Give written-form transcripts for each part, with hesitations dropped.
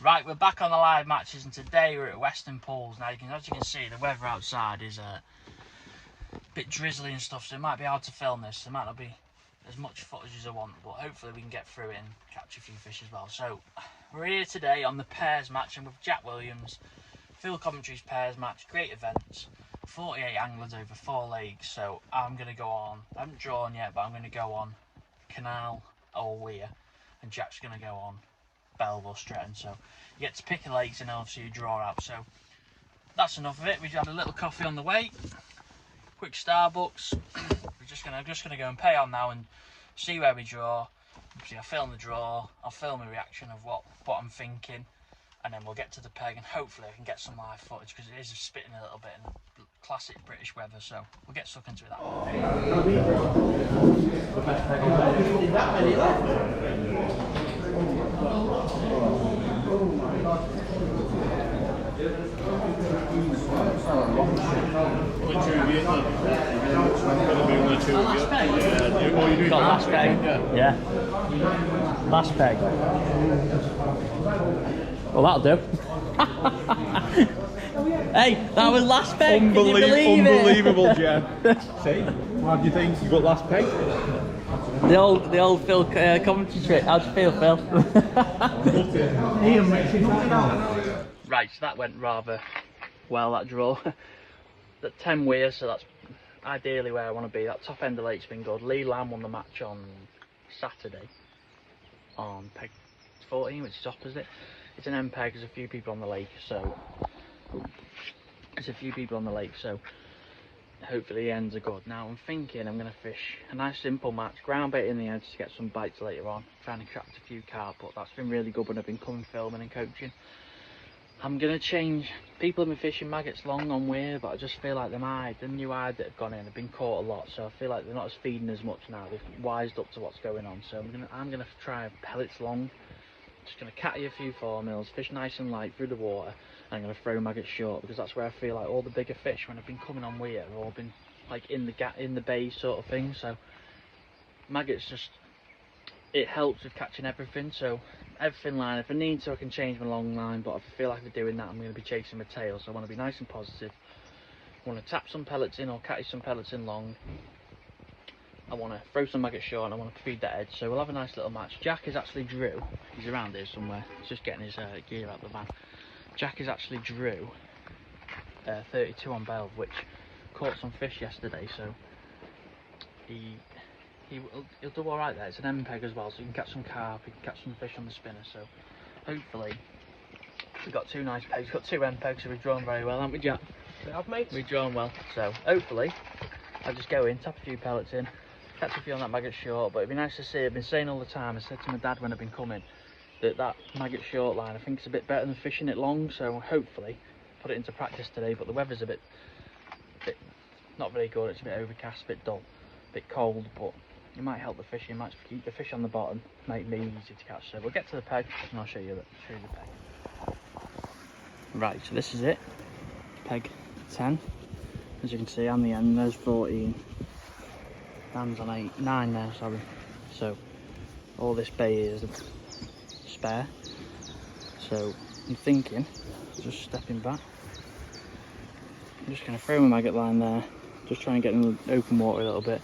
Right, we're back on the live matches, and today we're at Weston pools. Now, as you can see, the weather outside is a bit drizzly and stuff, so it might be hard to film this. There might not be as much footage as I want, but hopefully we can get through it and catch a few fish as well. So, we're here today on the pairs match, and with Jack Williams, Field Commentary's pairs match, great events, 48 anglers over 4 lakes. So, I'm going to go on, I haven't drawn yet, but I'm going to go on Canal or Weir, and Jack's going to go on Belve or Stretton. So you get to pick the lakes and obviously you draw out. So that's enough of it. We've had a little coffee on the way, quick Starbucks. I'm just gonna go and pay on now and see where we draw. Obviously, I'll film the draw, I'll film a reaction of what I'm thinking, and then we'll get to the peg and hopefully I can get some live footage because it is spitting a little bit in classic British weather. So we'll get stuck into it that Got last peg? Yeah. Last peg. Well, that'll do. Hey, that was last peg. Unbelievable, Jen. See? How do you think? You got last peg? The old Phil commentary trick. How do you feel, Phil? Right, so that went rather well, that draw. That 10 weir, so that's ideally where I want to be. That top end of the lake's been good. Lee Lamb won the match on Saturday on peg 14, which is opposite. It's an M peg, there's a few people on the lake, so hopefully the ends are good. Now I'm thinking I'm going to fish a nice simple match, ground bait in the edge to get some bites later on, trying to catch a few carp, but that's been really good when I've been coming filming and coaching. I'm going to change. People have been fishing maggots long on weir, but I just feel like the new hide that have gone in have been caught a lot, so I feel like they're not as feeding as much now. They've wised up to what's going on, so I'm gonna try pellets long. Just going to catty a few 4mm, fish nice and light through the water, and I'm going to throw maggots short because that's where I feel like all the bigger fish when I've been coming on weir have all been like in the bay sort of thing. So maggots just, it helps with catching everything. So everything line, if I need to I can change my long line, but if I feel like I'm doing that I'm going to be chasing my tail, so I want to be nice and positive. I want to tap some pellets in or catty some pellets in long. I want to throw some maggots short and I want to feed that edge, so we'll have a nice little match. Jack is actually drew, he's around here somewhere, he's just getting his gear out of the van. Jack is actually drew 32 on Belve, which caught some fish yesterday, so he'll do alright there. It's an M peg as well, so you can catch some carp, you can catch some fish on the spinner, so hopefully we've got 2 nice pegs, we've got 2 M pegs, so we've drawn very well, haven't we, Jack? We have, mate. We've drawn well, so hopefully I'll just go in, tap a few pellets in, catch a few on that maggot short. But it'd be nice to see. I've been saying all the time, I said to my dad when I've been coming, that maggot short line I think it's a bit better than fishing it long, so hopefully put it into practice today. But the weather's a bit not very good, it's a bit overcast, a bit dull, a bit cold, but it might help the fishing, it might keep the fish on the bottom, make me easy to catch. So we'll get to the peg and I'll show you the peg. Right, so this is it, peg 10. As you can see on the end there's 14. Dan's on 9 there, sorry. So all this bay is spare. So I'm thinking, just stepping back, I'm just going to throw my maggot line there, just try and get in the open water a little bit,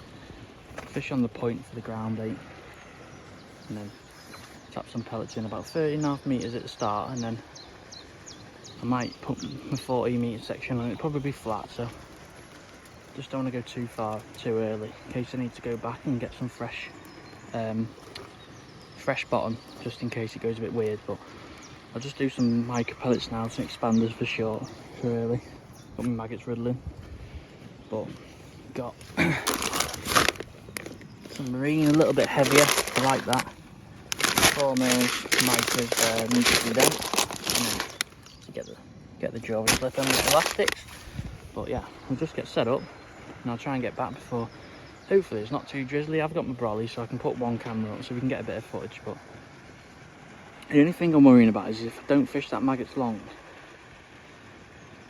fish on the point for the ground bait, and then tap some pellets in about 13.5 metres at the start, and then I might put my 40 metre section on it, probably be flat, so just don't want to go too far too early in case I need to go back and get some fresh bottom, just in case it goes a bit weird. But I'll just do some micro pellets now, some expanders for short, for early. Got my maggots riddling, but got some marine a little bit heavier, I like that. 4mm micros need to be done, and then get the jaw slip on with elastics. But yeah, we'll just get set up and I'll try and get back before, hopefully it's not too drizzly. I've got my brolly so I can put one camera up so we can get a bit of footage, but the only thing I'm worrying about is if I don't fish that maggots long,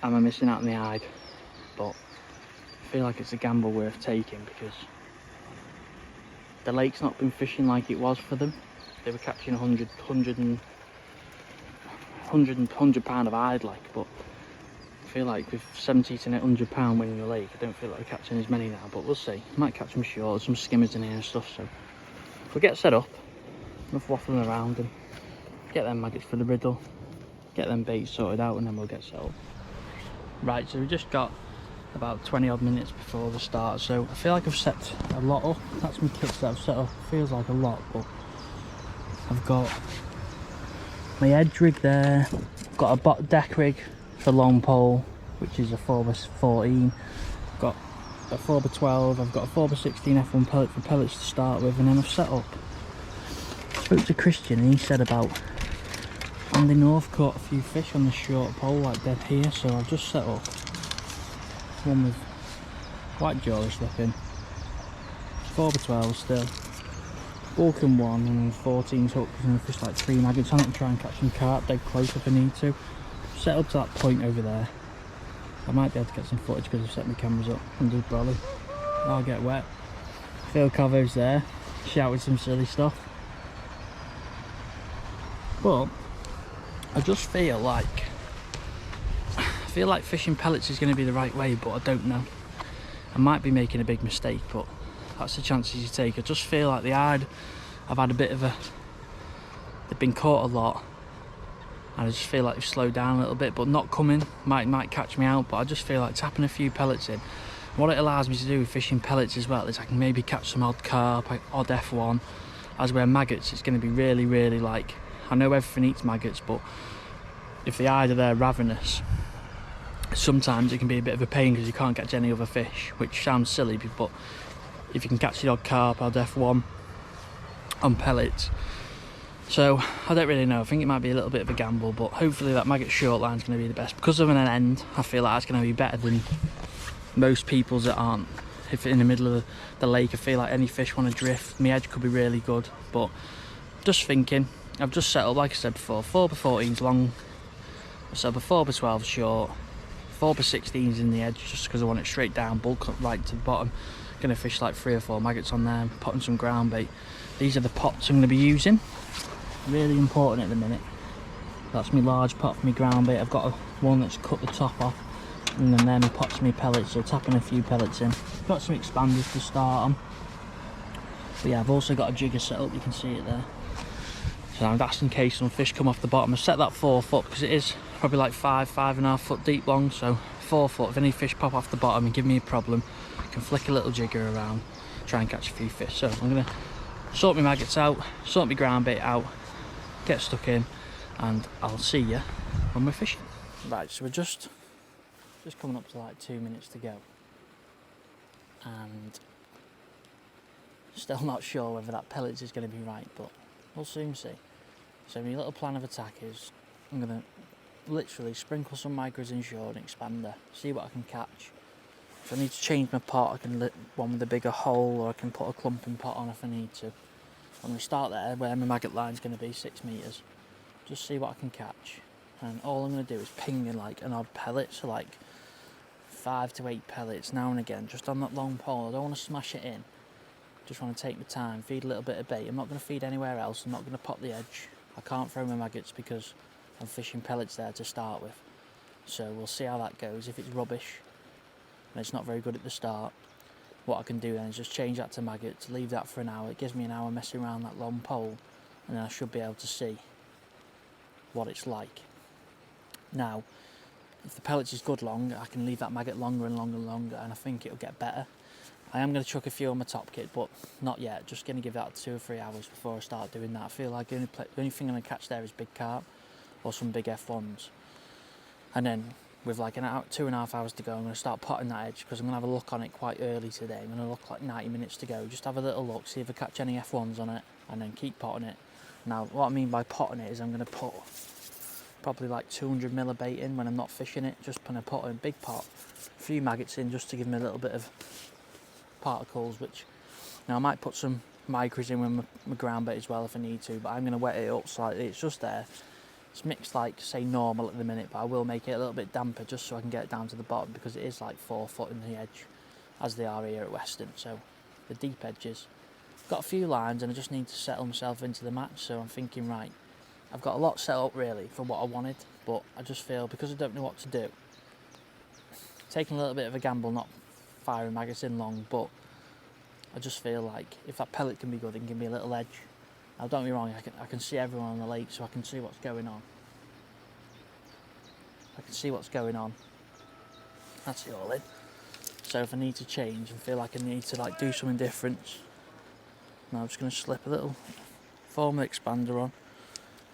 am I missing out on the hide? But I feel like it's a gamble worth taking because the lake's not been fishing like it was for them. They were catching 100 and £100 of hide like, but I feel like with 70 to £100 winning the lake, I don't feel like we're catching as many now, but we'll see. Might catch some short, some skimmers in here and stuff, so if we get set up, enough waffling around and get them maggots for the riddle, get them baits sorted out, and then we'll get set up. Right, so we just got about 20 odd minutes before the start, so I feel like I've set a lot up. That's my kits that I've set up. Feels like a lot, but I've got my edge rig there, I've got a deck rig for long pole, which is a 4x14, I've got a 4x12, I've got a 4x16 F1 pellet for pellets to start with, and then I've set up. I spoke to Christian and he said about Andy North caught a few fish on the short pole like dead here, so I've just set up one with white jolly slipping, 4x12 still, bulking one, and 14's hooked and I've fished like 3 maggots on it and try and catch some carp dead close if I need to. Set up to that point over there. I might be able to get some footage because I've set my cameras up under the brolly. I'll get wet. Phil Cavo's there, shouting some silly stuff. But I just feel like fishing pellets is going to be the right way, but I don't know. I might be making a big mistake, but that's the chances you take. I just feel like I've had a bit of they've been caught a lot, and I just feel like they've slowed down a little bit, but not coming. Might catch me out, but I just feel like tapping a few pellets in. What it allows me to do with fishing pellets as well is I can maybe catch some odd carp, like odd F1. As where maggots, it's going to be really, really like, I know everything eats maggots, but if the eyes are there ravenous, sometimes it can be a bit of a pain because you can't catch any other fish, which sounds silly, but if you can catch the odd carp, odd F1 on pellets. So I don't really know. I think it might be a little bit of a gamble, but hopefully that maggot short line is going to be the best. Because of an end, I feel like that's going to be better than most people's that aren't. If in the middle of the lake, I feel like any fish want to drift, my edge could be really good. But just thinking, I've just set up, like I said before, 4x14's long, I set up a 4x12 short, 4x16's in the edge just because I want it straight down, bulk up right to the bottom. Going to fish like 3 or 4 maggots on there, potting some ground bait. These are the pots I'm going to be using. Really important at the minute. That's my large pot for my ground bait. I've got one that's cut the top off, and then my pots for my pellets, so tapping a few pellets in. Got some expanders to start on. But yeah, I've also got a jigger set up, you can see it there. So that's in case some fish come off the bottom. I set that 4 foot because it is probably like 5.5 foot deep long, so 4 foot. If any fish pop off the bottom and give me a problem, I can flick a little jigger around, try and catch a few fish. So I'm going to sort my maggots out, sort my ground bait out, get stuck in, and I'll see you when we're fishing. Right, so we're just coming up to like 2 minutes to go, and still not sure whether that pellets is going to be right, but we'll soon see. So my little plan of attack is I'm going to literally sprinkle some micros in short and expander, see what I can catch. If I need to change my pot, I can lit one with a bigger hole, or I can put a clumping pot on if I need to. When we start there, where my maggot line's going to be 6 metres, just see what I can catch. And all I'm going to do is ping in like an odd pellet, so like 5 to 8 pellets now and again, just on that long pole. I don't want to smash it in, just want to take my time, feed a little bit of bait. I'm not going to feed anywhere else, I'm not going to pot the edge. I can't throw my maggots because I'm fishing pellets there to start with. So we'll see how that goes. If it's rubbish and it's not very good at the start, what I can do then is just change that to maggots, leave that for an hour. It gives me an hour messing around that long pole, and then I should be able to see what it's like. Now, if the pellets is good long, I can leave that maggot longer and longer and longer, and I think it'll get better. I am going to chuck a few on my top kit, but not yet. Just going to give that 2 or 3 hours before I start doing that. I feel like the only thing I'm going to catch there is big carp or some big F1s. And then with like an hour, 2.5 hours to go, I'm going to start potting that edge because I'm going to have a look on it quite early today. I'm going to look like 90 minutes to go. Just have a little look, see if I catch any F1s on it, and then keep potting it. Now, what I mean by potting it is I'm going to put probably like 200 ml of bait in when I'm not fishing it. Just put a pot in, big pot, a few maggots in just to give me a little bit of particles, which now I might put some micros in with my ground bait as well if I need to, but I'm going to wet it up slightly. It's just there. It's mixed like, say, normal at the minute, but I will make it a little bit damper just so I can get it down to the bottom because it is like 4 foot in the edge, as they are here at Weston. So the deep edges. Got a few lines and I just need to settle myself into the match, so I'm thinking, right, I've got a lot set up really for what I wanted, but I just feel because I don't know what to do, taking a little bit of a gamble not firing maggots in long, but I just feel like if that pellet can be good, it can give me a little edge. Now don't get me wrong, I can see everyone on the lake, so I can see what's going on. I can see what's going on. That's it all in. So if I need to change and feel like I need to like do something different, now I'm just going to slip a little foam expander on.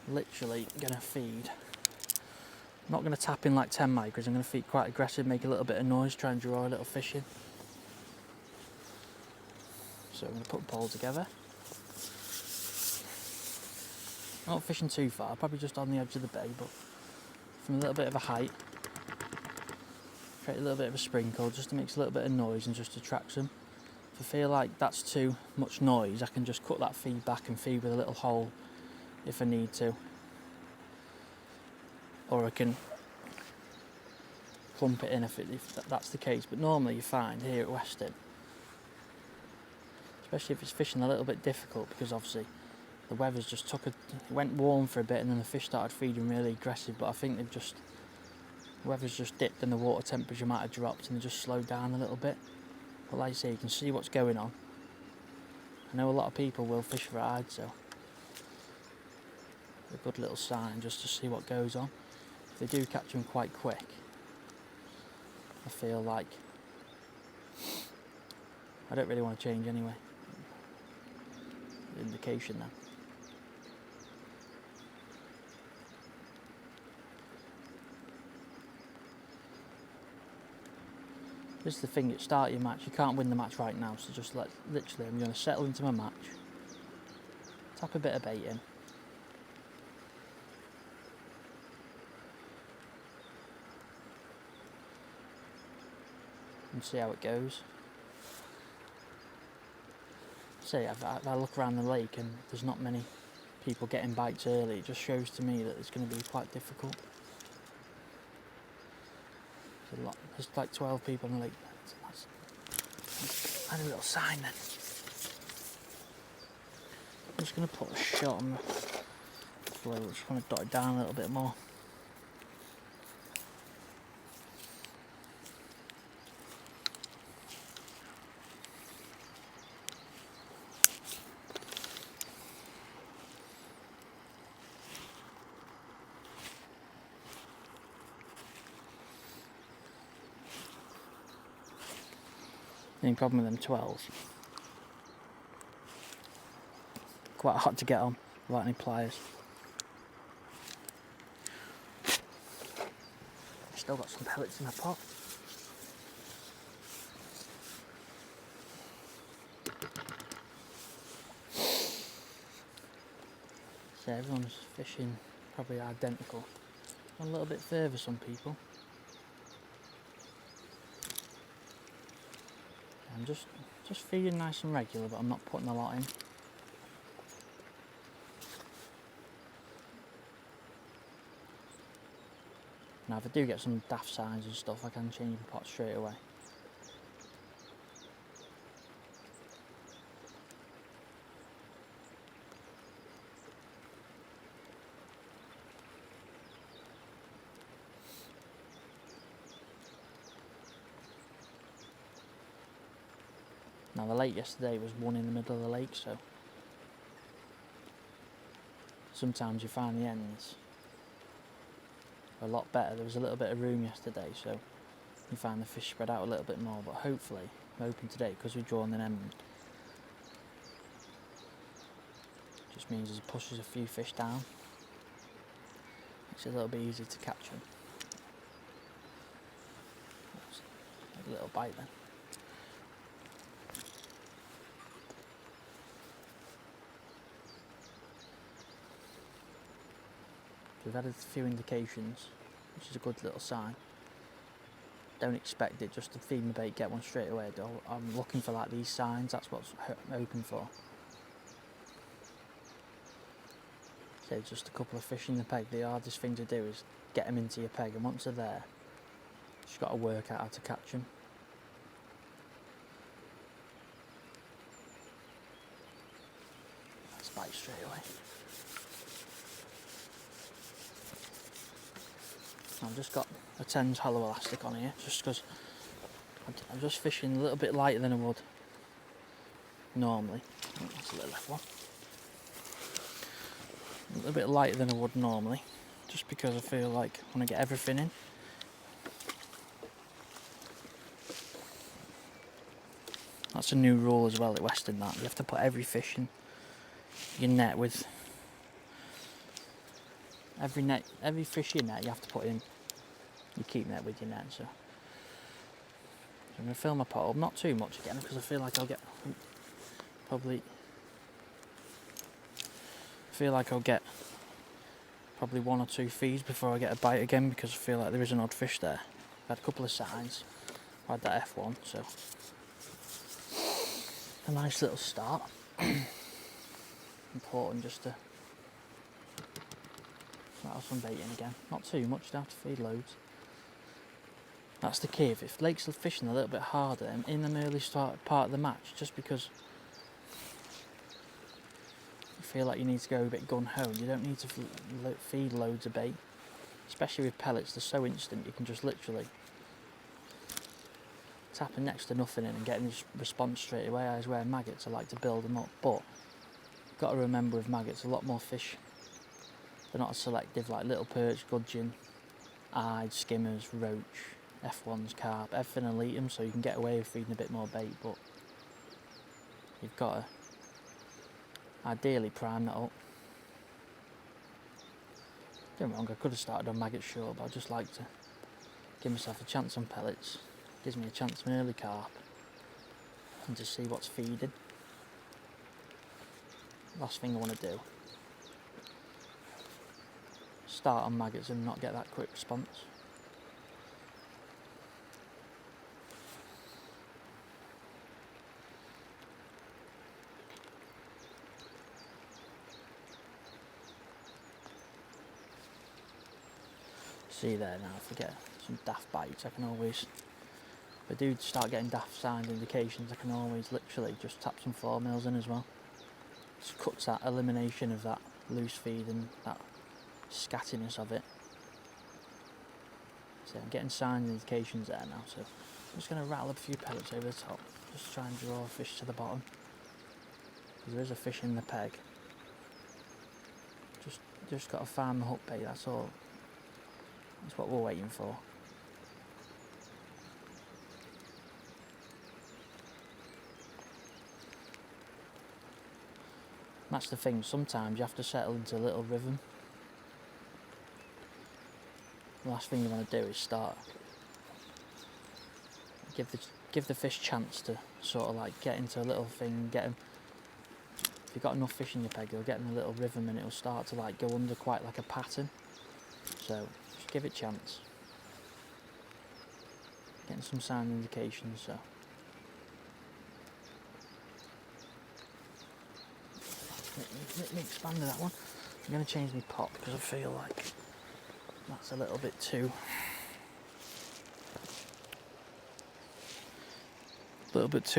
Literally going to feed. I'm not going to tap in like 10 micros, I'm going to feed quite aggressive, make a little bit of noise, try and draw a little fish in. So I'm going to put the pole together. I'm not fishing too far, probably just on the edge of the bay, but from a little bit of a height. Create a little bit of a sprinkle just to make a little bit of noise and just attracts them. If I feel like that's too much noise, I can just cut that feed back and feed with a little hole if I need to. Or I can clump it in if that's the case. But normally you find here at Weston, especially if it's fishing a little bit difficult, because obviously the weather's just it went warm for a bit and then the fish started feeding really aggressive, but I think the weather's just dipped and the water temperature might have dropped and they just slowed down a little bit. But like I say, you can see what's going on. I know a lot of people will fish for hide, so it's a good little sign just to see what goes on. If they do catch them quite quick, I feel like I don't really want to change anyway. The indication then. This is the thing, at start your match, you can't win the match right now, so just literally I'm going to settle into my match, tap a bit of bait in, and see how it goes. Say, if I look around the lake and there's not many people getting bites early, it just shows to me that it's going to be quite difficult. There's like 12 people on the lake. That's a little sign then. I'm just going to put a shot on the flow. I just want to dot it down a little bit more. The only problem with them 12s, quite hard to get on without any pliers. Still got some pellets in the pot. So everyone's fishing probably identical. A little bit further, some people. I'm just feeding nice and regular, but I'm not putting a lot in. Now if I do get some daft signs and stuff, I can change the pot straight away. Now the lake yesterday was one in the middle of the lake, so sometimes you find the ends a lot better. There was a little bit of room yesterday, so you find the fish spread out a little bit more, but hopefully I'm hoping today, because we've drawn an end, just means it pushes a few fish down, makes it a little bit easier to catch them. A little bite then. We've had a few indications, which is a good little sign. Don't expect it just to feed my bait, get one straight away. I'm looking for like these signs, that's what I'm hoping for. So just a couple of fish in the peg. The hardest thing to do is get them into your peg, and once they're there, you just got to work out how to catch them. Let's bite straight away. I've just got a Thames hollow elastic on here, just because I'm just fishing a little bit lighter than I would normally. Oh, that's a little left one. A little bit lighter than I would normally, just because I feel like I want to get everything in. That's a new rule as well at Weston, that you have to put every fish in your net with every fish in net you have to put in your keep net with your net. So I'm going to fill my pot up, not too much again, because I feel like I'll get probably one or two feeds before I get a bite again, because I feel like there is an odd fish there. I've had a couple of signs. I had that F1, so a nice little start. Important just to rattle some bait in again. Not too much, don't have to feed loads. That's the key. If lakes are fishing a little bit harder in the early part of the match, just because you feel like you need to go a bit gun-ho, you don't need to feed loads of bait. Especially with pellets, they're so instant, you can just literally tapping next to nothing in and getting this response straight away. As where maggots, I like to build them up, but you've got to remember with maggots, a lot more fish, they're not as selective, like little perch, gudgeon, eyed, skimmers, roach, F1s, carp, everything will eat them, so you can get away with feeding a bit more bait, but you've got to ideally prime that up. Don't get me wrong, I could have started on maggot short, but I just like to give myself a chance on pellets. Gives me a chance of an early carp and just see what's feeding. Last thing I want to do, start on maggots and not get that quick response. See there now, if I get some daft bites, I can always, if I do start getting daft signs, indications, I can always literally just tap some 4mm in as well. Just cuts that elimination of that loose feed and that scattiness of it. So I'm getting signs and indications there now, so I'm just going to rattle a few pellets over the top, just try and draw a fish to the bottom. Because there is a fish in the peg. Just got to find the hook bait, that's all. That's what we're waiting for. That's the thing, sometimes you have to settle into a little rhythm. The last thing you want to do is start, give the fish chance to sort of like get into a little thing, get him. If you've got enough fish in your peg, you'll get in a little rhythm and it'll start to like go under quite like a pattern. So just give it a chance. Getting some sign indications, so. Let me expand that one. I'm going to change my pot because I feel like that's a little bit too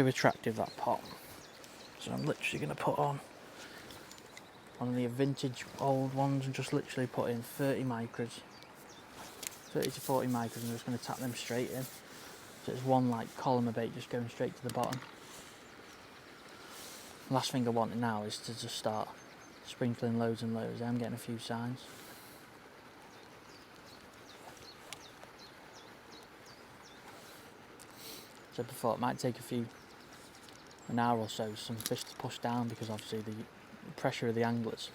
attractive, that pot. So I'm literally going to put on one of the vintage old ones and just literally put in 30 micros, 30 to 40 micros, and I'm just going to tap them straight in. So it's one like column of bait just going straight to the bottom. Last thing I want now is to just start sprinkling loads and loads. I'm getting a few signs. So before, it might take an hour or so, some fish to push down, because obviously the pressure of the anglers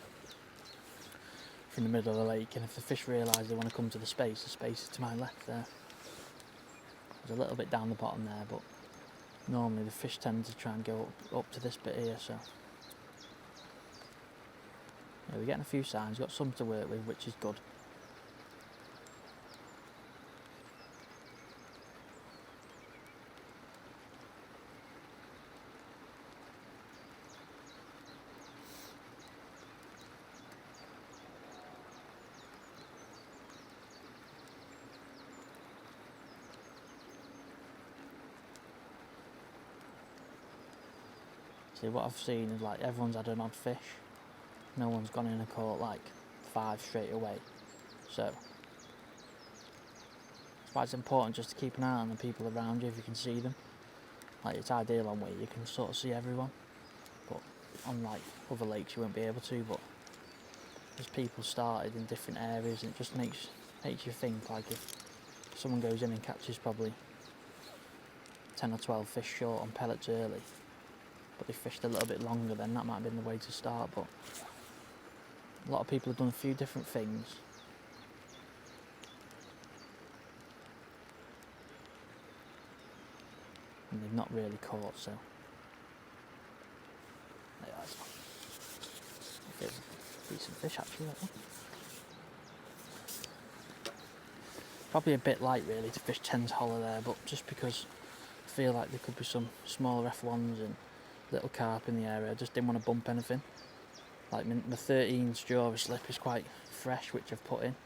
from the middle of the lake, and if the fish realise they want to come to the space is to my left there. There's a little bit down the bottom there, but normally the fish tend to try and go up to this bit here, so yeah, we're getting a few signs, got some to work with, which is good. See, what I've seen is like everyone's had an odd fish. No one's gone in and caught like 5 straight away. So That's why it's important just to keep an eye on the people around you if you can see them. Like, it's ideal on where you can sort of see everyone, but on like other lakes you won't be able to. But there's people started in different areas, and it just makes you think, like, if someone goes in and catches probably 10 or 12 fish short on pellets early, but they fished a little bit longer, then that might have been the way to start. But a lot of people have done a few different things. And they've not really caught, so there that's a decent fish actually, that one. Probably a bit light really to fish 10's hollow there, but just because I feel like there could be some smaller F1s and little carp in the area, I just didn't want to bump anything. Like my 13 Jura slip is quite fresh, which I've put in.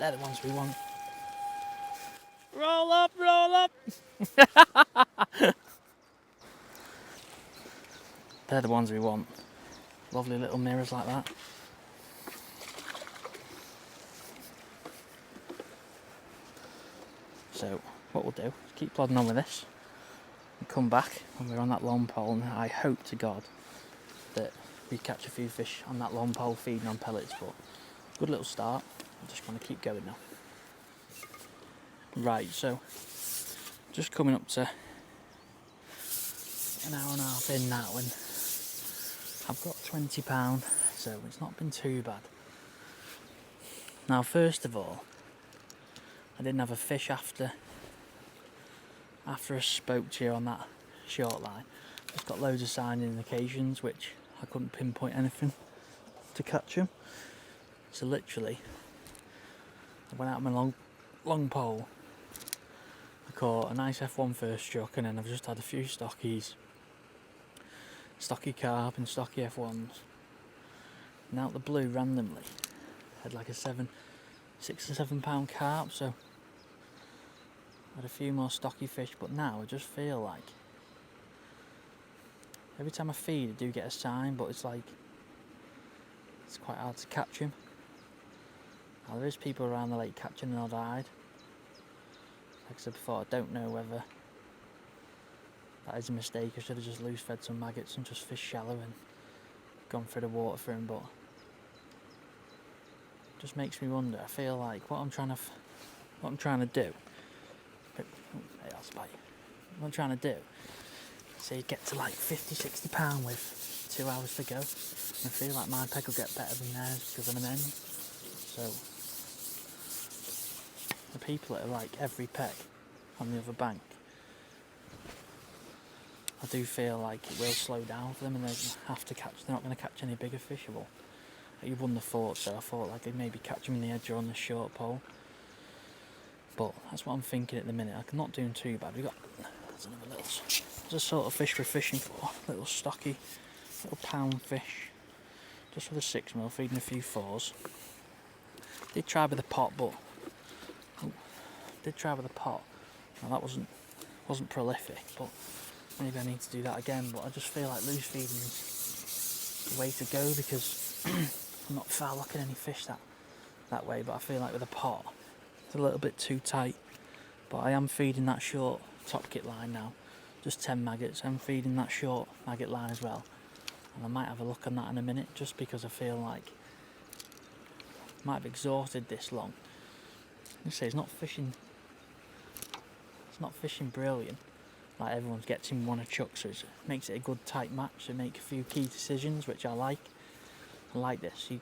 They're the ones we want. Roll up, roll up! They're the ones we want. Lovely little mirrors like that. So what we'll do is keep plodding on with this and come back when we're on that long pole, and I hope to God that we catch a few fish on that long pole feeding on pellets. But good little start. I'm just going to keep going now. Right, so just coming up to an hour and a half in now, and I've got £20, so it's not been too bad. Now, first of all, I didn't have a fish after I spoke to you on that short line. Just got loads of signing indications, which I couldn't pinpoint anything to catch them. So literally, I went out on my long pole. I caught a nice F1 first struck, and then I've just had a few stockies, stocky carp and stocky F1s. And out the blue, randomly, I had like a 6 or 7 pound carp, so I had a few more stocky fish. But now I just feel like every time I feed I do get a sign, but it's like it's quite hard to catch him. Now, there is people around the lake catching an odd hide. Like I said before, I don't know whether that is a mistake. I should have just loose fed some maggots and just fished shallow and gone through the water for him, but it just makes me wonder. I feel like what I'm trying to do, what I'm trying to do, say you get to like 50, 60 pound with 2 hours to go, and I feel like my peg will get better than theirs because I'm an end. So the people that are like every peg on the other bank, I do feel like it will slow down for them, and they have to catch. They're not going to catch any bigger fish. Well, you wouldn't have thought so. I thought like they'd maybe catch them in the edge or on the short pole, but that's what I'm thinking at the minute. I'm not doing too bad. There's another little, there's a sort of fish we're fishing for, little stocky, little pound fish, just with a 6mm, feeding a few 4s. Did try with a pot, but now that wasn't prolific, but maybe I need to do that again. But I just feel like loose feeding is the way to go, because I'm not foul looking any fish that way, but I feel like with a pot it's a little bit too tight. But I am feeding that short top kit line now, just 10 maggots. I'm feeding that short maggot line as well, and I might have a look on that in a minute, just because I feel like I might have exhausted this long. I say it's not fishing brilliant, like everyone's gets in one a chuck, so it makes it a good tight match to make a few key decisions, which I like. I like this. You've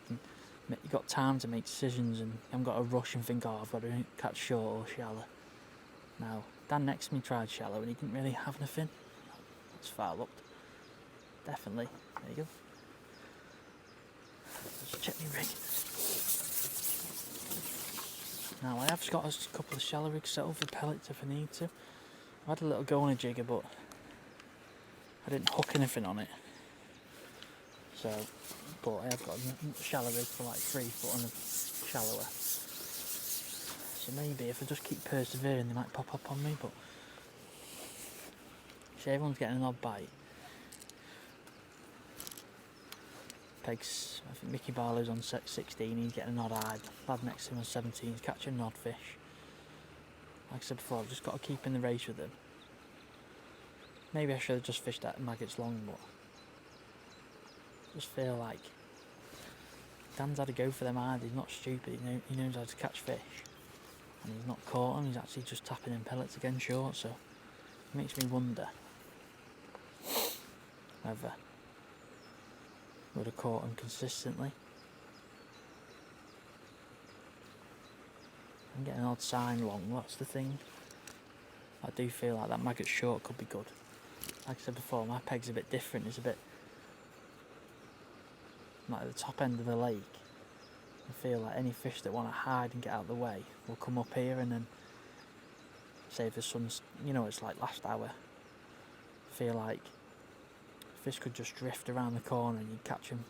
got time to make decisions, and you haven't got to rush and think, oh, I've got to catch short or shallow. Now, Dan next to me tried shallow and he didn't really have anything. That's foul looked. Definitely. There you go. Let's check my rig. Now, I have got a couple of shallow rigs set up for pellets if I need to. I had a little go on a jigger, but I didn't hook anything on it. So, but I have got a shallow rig for like 3 foot and shallower. So maybe if I just keep persevering, they might pop up on me. But see, everyone's getting an odd bite. Pegs, I think Mickey Barlow's on 16, he's getting an odd eye. Lad next to him on 17, he's catching an odd fish. Like I said before, I've just got to keep in the race with him. Maybe I should have just fished that maggots long, but I just feel like Dan's had to go for them hard. He's not stupid, he knows how to catch fish. And he's not caught them, he's actually just tapping in pellets again short, so it makes me wonder whether would have caught them consistently. I'm getting an odd sign long, that's the thing. I do feel like that maggot short could be good. Like I said before, my peg's a bit different, it's a bit like at the top end of the lake. I feel like any fish that want to hide and get out of the way will come up here, and then say if the sun's, you know, it's like last hour, I feel like fish could just drift around the corner and you'd catch them.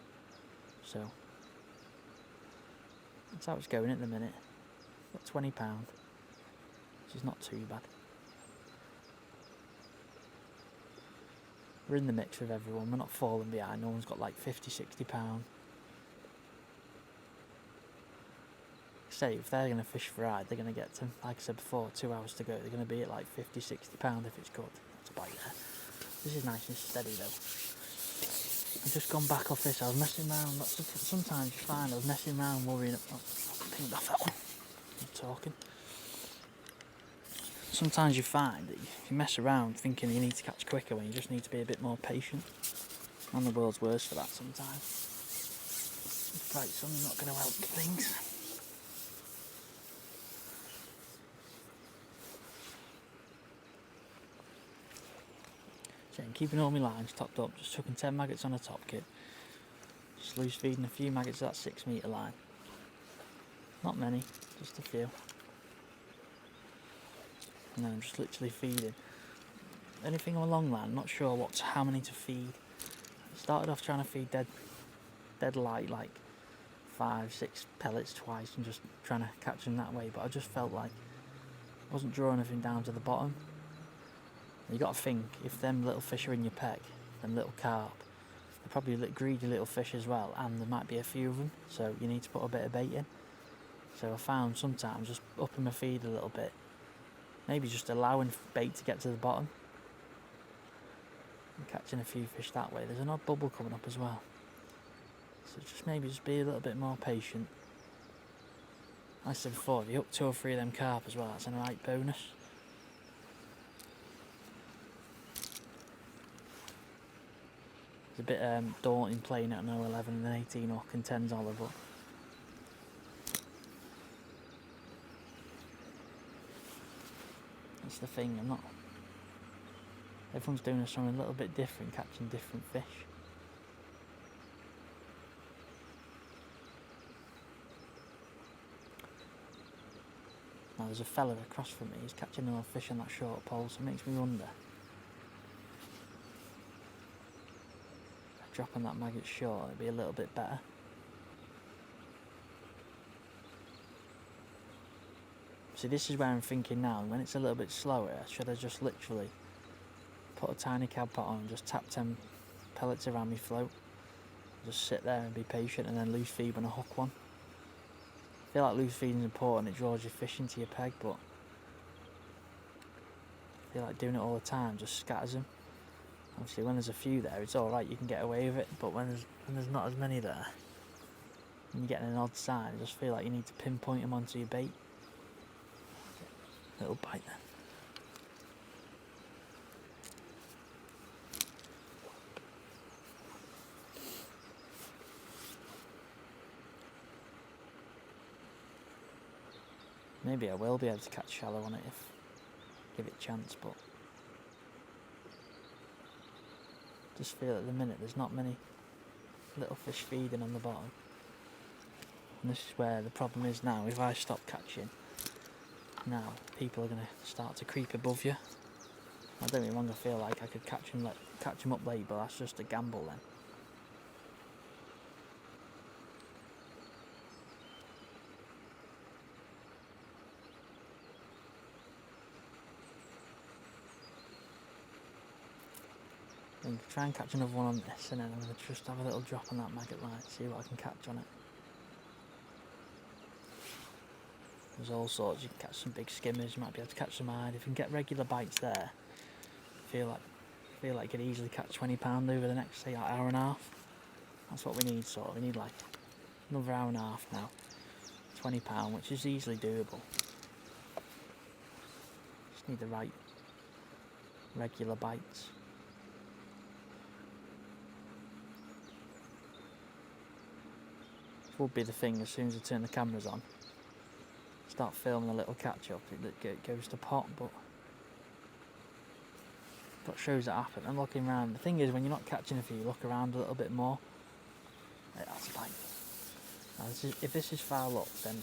So that's how it's going at the minute. Got £20, which is not too bad. We're in the mix with everyone, we're not falling behind, no one's got like £50–60. Say if they're going to fish for hide, they're going to get to, like I said before, 2 hours to go, they're going to be at like £50–60 if it's good. That's a bite there. This is nice and steady though. I've just gone back off this, I was messing around, sometimes you find I was messing around worrying, I pinged off that one, I'm talking. Sometimes you find that you mess around thinking you need to catch quicker when you just need to be a bit more patient. I'm the world's worst for that sometimes. This bright sun's not going to help things. So I'm keeping all my lines topped up, just chucking 10 maggots on a top kit. Just loose feeding a few maggots at that 6 metre line. Not many, just a few. And then I'm just literally feeding. Anything on a long line, not sure how many to feed. I started off trying to feed dead light, like 5–6 pellets twice, and just trying to catch them that way, but I just felt like I wasn't drawing anything down to the bottom. You got to think, if them little fish are in your peg, them little carp, they're probably greedy little fish as well, and there might be a few of them, so you need to put a bit of bait in. So I found sometimes just upping my feed a little bit, maybe just allowing bait to get to the bottom and catching a few fish that way. There's an odd bubble coming up as well, so just maybe just be a little bit more patient. Like I said before, if you hook 2 or 3 of them carp as well, that's a right bonus. It's a bit daunting playing at an 011 and an 18 hook and 10s Oliver, but that's the thing, everyone's doing something a little bit different, catching different fish. Now there's a fella across from me, he's catching another fish on that short pole, so it makes me wonder. Dropping that maggot short, it'd be a little bit better. See, this is where I'm thinking now, when it's a little bit slower, should I just literally put a tiny cab pot on and just tap 10 pellets around my float? Just sit there and be patient, and then loose feed when I hook one. I feel like loose feeding is important, it draws your fish into your peg, but I feel like doing it all the time just scatters them. Obviously when there's a few there it's alright, you can get away with it, but when there's not as many there and you're getting an odd sign, I just feel like you need to pinpoint them onto your bait. Little bite there. Maybe I will be able to catch shallow on it if give it a chance, but just feel at the minute there's not many little fish feeding on the bottom. And this is where the problem is now. If I stop catching now, people are going to start to creep above you. I don't get me wrong, I feel like I could catch them up late, but that's just a gamble then. I'm gonna try and catch another one on this, and then I'm going to just have a little drop on that maggot line, see what I can catch on it. There's all sorts. You can catch some big skimmers, you might be able to catch some hide. If you can get regular bites there, I feel like you could easily catch £20 over the next, say, hour and a half. That's what we need, sort of. We need like another hour and a half now. £20, which is easily doable. Just need the right regular bites. This would be the thing as soon as I turn the cameras on. Start filming a little catch up, it goes to pot, but got shows that happen. And looking around, the thing is, when you're not catching a few, you look around a little bit more. That's a bite. Now, if this is foul up, then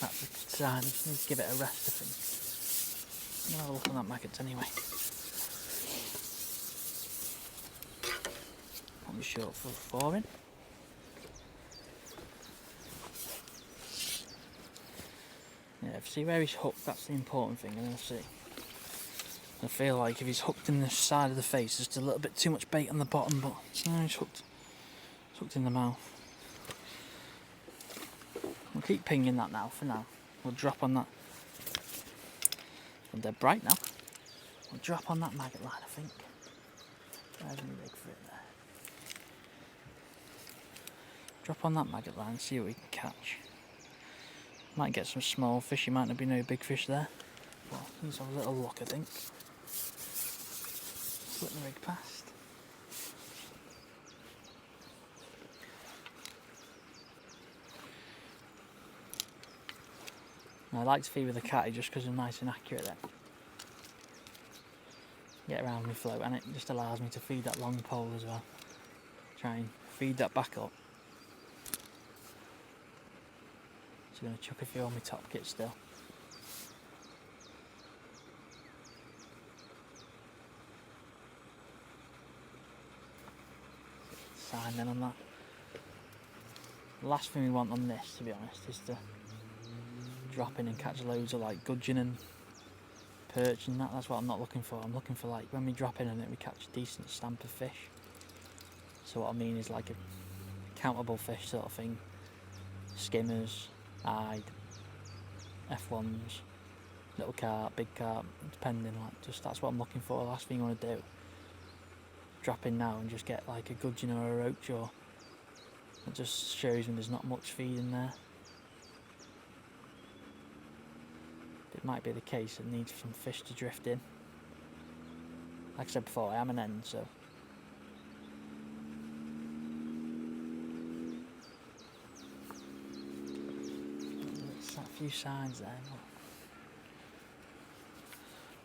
that's a good sign. I just need to give it a rest, I think. I'm going to have a look on that maggot anyway. I'll be short for 4 in. Yeah, see where he's hooked, that's the important thing, and I'll see. I feel like if he's hooked in the side of the face, there's just a little bit too much bait on the bottom, but no, he's hooked in the mouth. We'll keep pinging that now for now. We'll drop on that. They're bright now. We'll drop on that maggot line, I think. There's my big for it there. Drop on that maggot line, see what we can catch. Might get some small fish, might not be no big fish there. But let's have a little look, I think. Slip the rig past. I like to feed with a catty just because I'm nice and accurate there. Get around my float, and it just allows me to feed that long pole as well. Try and feed that back up. So I'm going to chuck a few on my top kit still. Sign then on that. The last thing we want on this, to be honest, is to drop in and catch loads of like gudgeon and perch and that. That's what I'm not looking for. I'm looking for like when we drop in on it, we catch a decent stamp of fish. So what I mean is like a countable fish sort of thing. Skimmers, hide, F1s, little carp, big carp, depending. Like just that's what I'm looking for. The last thing you want to do, drop in now and just get like a gudgeon or a roach, or it just shows me there's not much feed in there. It might be the case it needs some fish to drift in. Like I said before, I am an end, so there's a few signs there.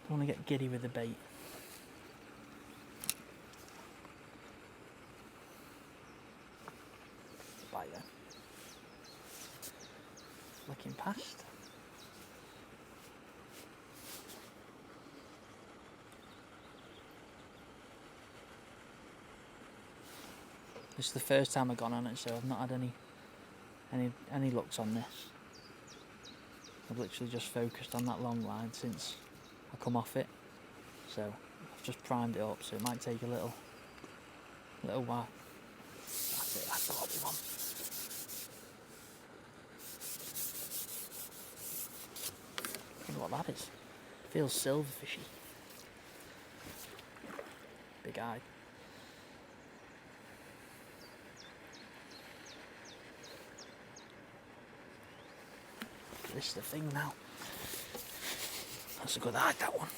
I want to get giddy with the bait. Bite there. Looking past. This is the first time I've gone on it, so I've not had any looks on this. I've literally just focused on that long line since I come off it, so I've just primed it up, so it might take a little while. That's it, that's what we want. I wonder what that is. Feels silverfishy. Big eye. This is the thing now. That's a good hide, that one.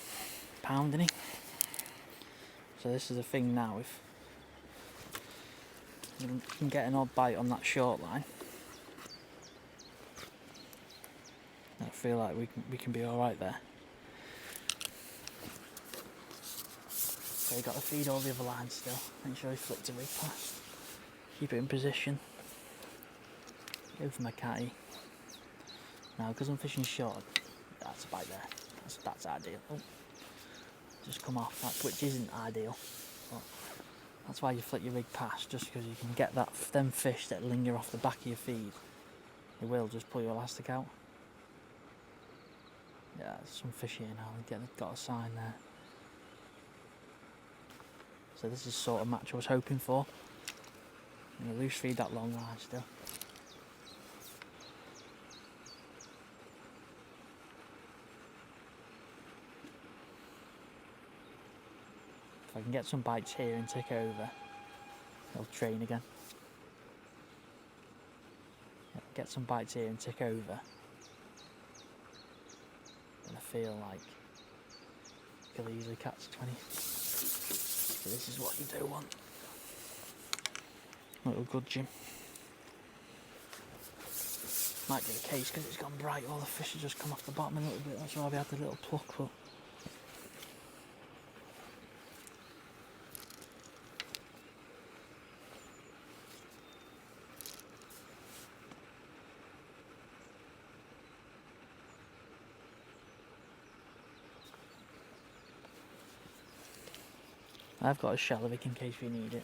Pound, innit? So this is the thing now. If you can get an odd bite on that short line, I feel like we can be all right there. So you got to feed all the other lines still. Make sure you flick the rig past. Keep it in position. Go for my catty. Now, because I'm fishing short, that's a bite there. That's ideal. Oh, just come off, which isn't ideal. But that's why you flick your rig past, just because you can get them fish that linger off the back of your feed. They will just pull your elastic out. Yeah, there's some fish here now. Got a sign there. So this is sort of match I was hoping for. I'm going to loose feed that long line still. If I can get some bites here and tick over, he'll train again. Get some bites here and tick over, and I feel like he'll easily catch 20. So this is what you do want. Little gudgeon. Might be the case because it's gone bright, all the fish have just come off the bottom a little bit, that's why we had the little pluck, but I've got a shellfish in case we need it.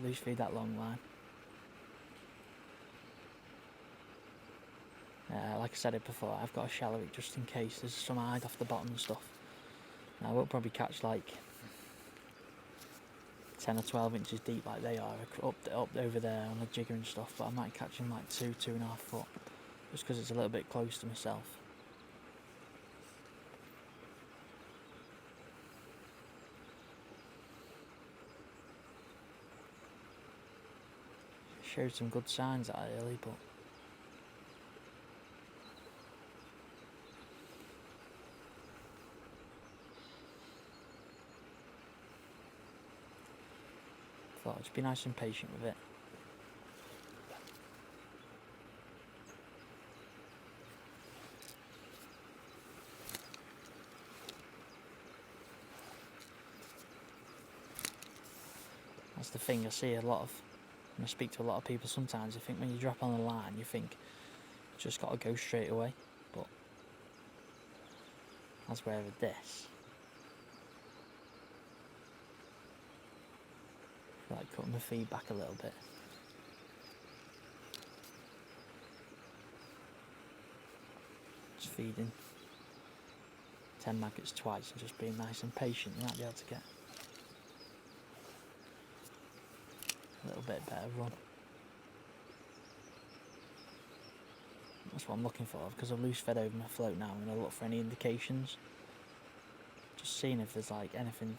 Loose feed that long line. Like I said it before, I've got a shellfish just in case there's some hide off the bottom and stuff. Now I won't probably catch like 10 or 12 inches deep like they are up over there on the jigger and stuff, but I might catch them like 2.5 foot, just because it's a little bit close to myself. Showed some good signs that early, but thought I'd just be nice and patient with it. That's the thing I see a lot of. I speak to a lot of people sometimes, I think when you drop on the line you think you just got to go straight away, but that's where with this I feel like cutting the feed back a little bit. Just feeding 10 maggots twice and just being nice and patient, you might be able to get a little bit better run. That's what I'm looking for, because I've loose fed over my float now. I'm going to look for any indications, just seeing if there's like anything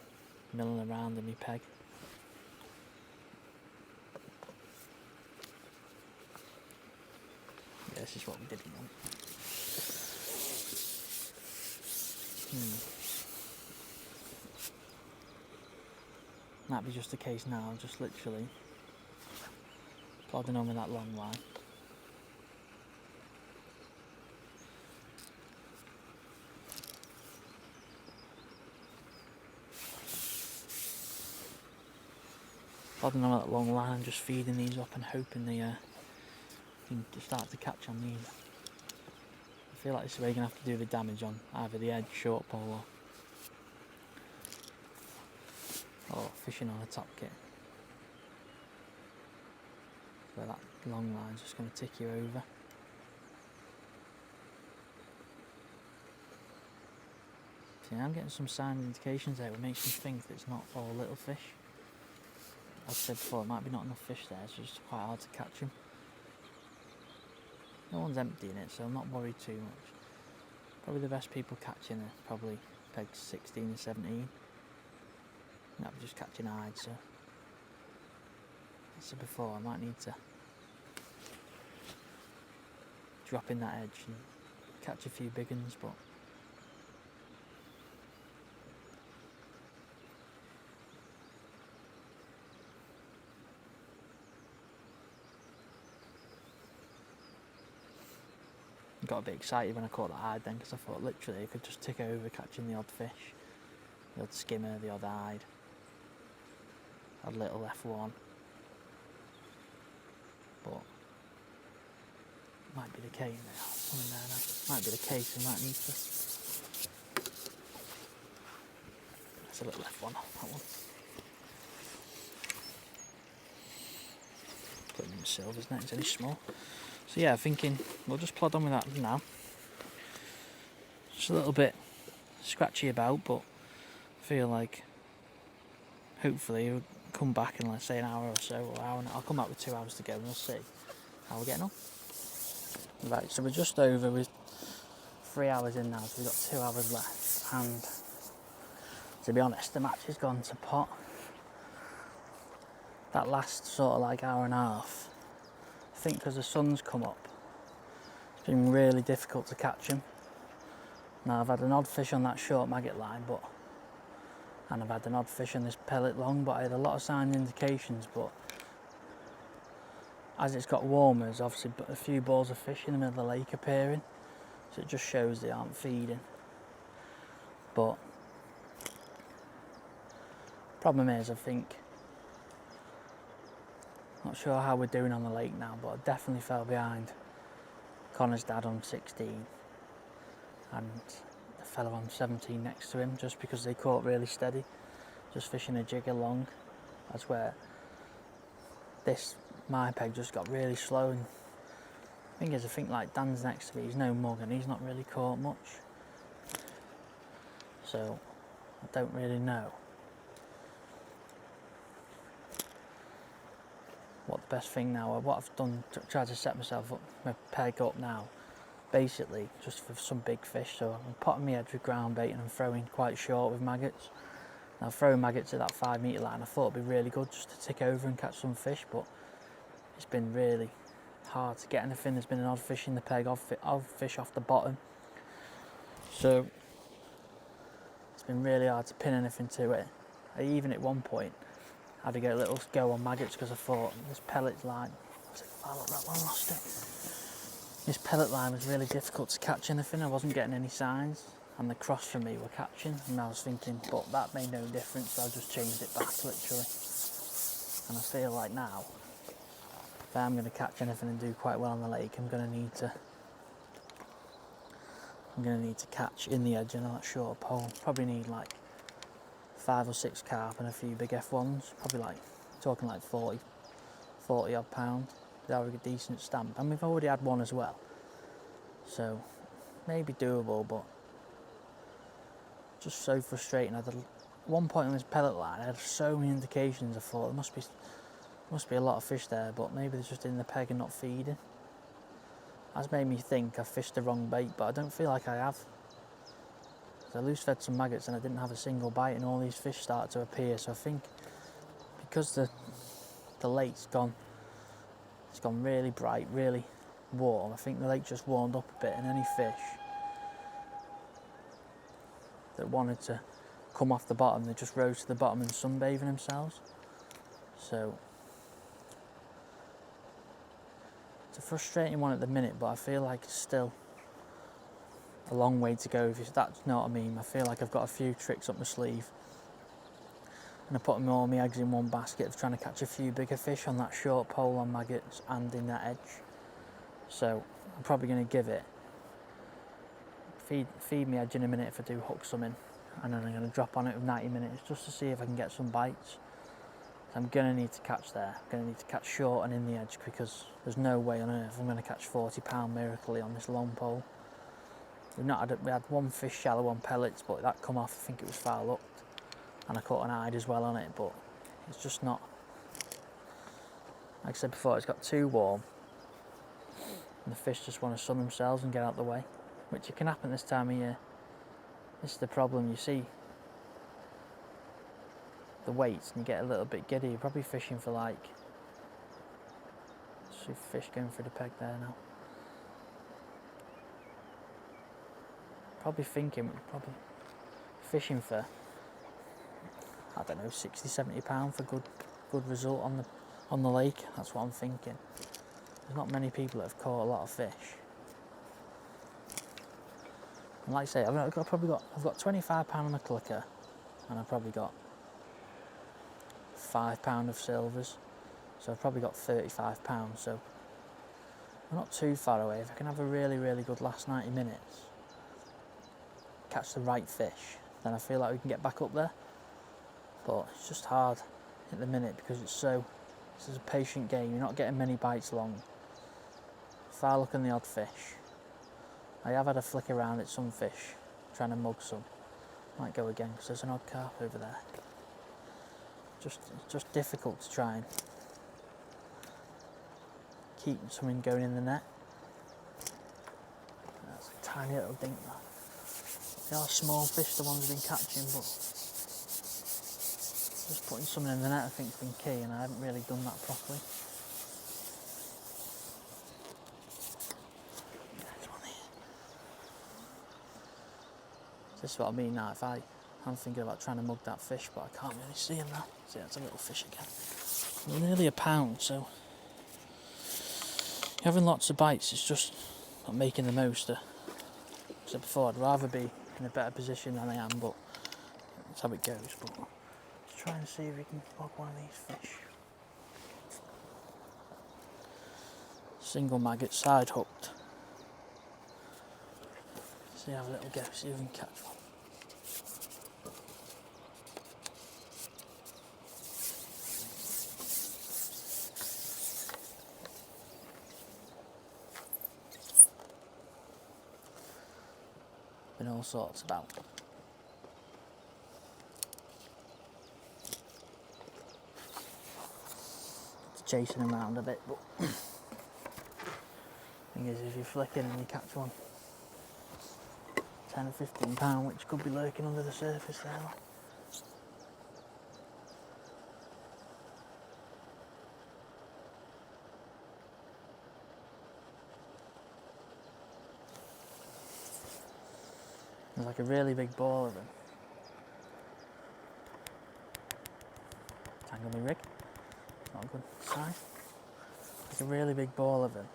milling around in my peg. Yeah, this is what we didn't want. Might be just the case now, just literally plodding on with that long line. Plodding on with that long line, just feeding these up and hoping they can start to catch on these. I feel like this is where you're going to have to do the damage on either the edge, short pole, or fishing on a top kit. Where that long line's just going to tick you over. See, I'm getting some sign indications there, which makes me think that it's not all little fish. As I said before, it might be not enough fish there, so it's just quite hard to catch them. No one's emptying it, so I'm not worried too much. Probably the best people catching are probably pegs 16 and 17. That'll be just catching hide, so as I said before, I might need to drop in that edge and catch a few big ones, but I got a bit excited when I caught that hide then, because I thought literally I could just tick over catching the odd fish, the odd skimmer, the odd hide, odd little F1. But might be the case now. Something there now. Might be the case. I might need to. That's a little F1 off that one. Putting in the silvers next. It's only small. So yeah, thinking we'll just plod on with that now. Just a little bit scratchy about, but feel like hopefully he'll come back in, let's say, an hour or so, or hour, and I'll come out with 2 hours to go and we'll see how we're getting on. Right, so we're just over with 3 hours in now, so we've got 2 hours left, and to be honest, the match has gone to pot. That last sort of like hour and a half, I think because the sun's come up, it's been really difficult to catch him. Now I've had an odd fish on that short maggot line, and I've had an odd fish on this pellet long, but I had a lot of sign indications, but as it's got warmer, there's obviously a few balls of fish in the middle of the lake appearing, so it just shows they aren't feeding. But problem is, I think, not sure how we're doing on the lake now, but I definitely fell behind Connor's dad on 16 and the fellow on 17 next to him, just because they caught really steady, just fishing a jigger long. That's where my peg just got really slow. And the thing is, I think like Dan's next to me, he's no mug and he's not really caught much, so I don't really know what the best thing now, or what I've done to try to set myself up, my peg up now, basically just for some big fish. So I'm potting my edge with ground bait and I'm throwing quite short with maggots. Now throwing maggots at that 5 metre line, I thought it'd be really good just to tick over and catch some fish, but it's been really hard to get anything. There's been an odd fish in the peg, odd fish off the bottom, so it's been really hard to pin anything to it. I even at one point had to get a little go on maggots because I thought this pellet line, I look, that one lost it. This pellet line was really difficult to catch anything. I wasn't getting any signs, and the cross for me were catching, and I was thinking, but that made no difference, so I just changed it back literally. And I feel like now, if I'm going to catch anything and do quite well on the lake, I'm going to need to catch in the edge and on that short pole. Probably need like 5 or 6 carp and a few big F1s, probably like talking like 40 odd pound. They are a decent stamp, and we've already had one as well, so maybe doable, but just so frustrating. At one point on this pellet line, I had so many indications. I thought there must be a lot of fish there, but maybe they're just in the peg and not feeding. That's made me think I've fished the wrong bait, but I don't feel like I have. I loose fed some maggots and I didn't have a single bite, and all these fish started to appear. So I think because the lake's gone, it's gone really bright, really warm. I think the lake just warmed up a bit, and any fish that wanted to come off the bottom, they just rose to the bottom and sunbathing themselves. So it's a frustrating one at the minute, but I feel like it's still a long way to go, if that's know what I mean. I feel like I've got a few tricks up my sleeve, and I'm putting all my eggs in one basket of trying to catch a few bigger fish on that short pole on maggots and in that edge. So I'm probably going to give it, feed me edge in a minute if I do hook some in, and then I'm going to drop on it with 90 minutes just to see if I can get some bites. I'm going to need to catch there. I'm going to need to catch short and in the edge, because there's no way on earth I'm going to catch 40 pound miraculously on this long pole. We had one fish shallow on pellets, but that come off, I think it was foul hooked, and I caught an hide as well on it, but it's just not, like I said before, it's got too warm and the fish just want to sun themselves and get out of the way, which it can happen this time of year. This is the problem. You see the weights and you get a little bit giddy. You're probably fishing for like, see fish going through the peg there now. Probably fishing for, I don't know, 60, 70 pound for good result on the lake. That's what I'm thinking. There's not many people that have caught a lot of fish. And like I say, I've got 25 pound on a clicker, and I've probably got 5 pound of silvers, so I've probably got 35 pounds. So I'm not too far away. If I can have a really, really good last 90 minutes, catch the right fish, then I feel like we can get back up there. But it's just hard at the minute because this is a patient game. You're not getting many bites long. Foul hook and the odd fish. I have had a flick around at some fish, trying to mug some, Might go again because there's an odd carp over there. Just difficult to try and keep something going in the net. That's a tiny little dink there. They are small fish, the ones we've been catching, but just putting something in the net I think has been key, and I haven't really done that properly. There's one here. This is what I mean now, I'm thinking about trying to mug that fish, but I can't really see him now. See, that's a little fish again. They're nearly a pound, so having lots of bites is just not making the most of. So before, I'd rather be in a better position than I am, but that's how it goes. But let's try and see if we can mug one of these fish. Single maggot, side hooked. See, have a little go, see if we can catch one. Been all sorts about. Chasing them around a bit, but thing is, if you're flicking and you catch one, 10 or 15 pound, which could be lurking under the surface there. There's like a really big ball of them. Tangle me rig. Not a good sign. Like a really big ball of them.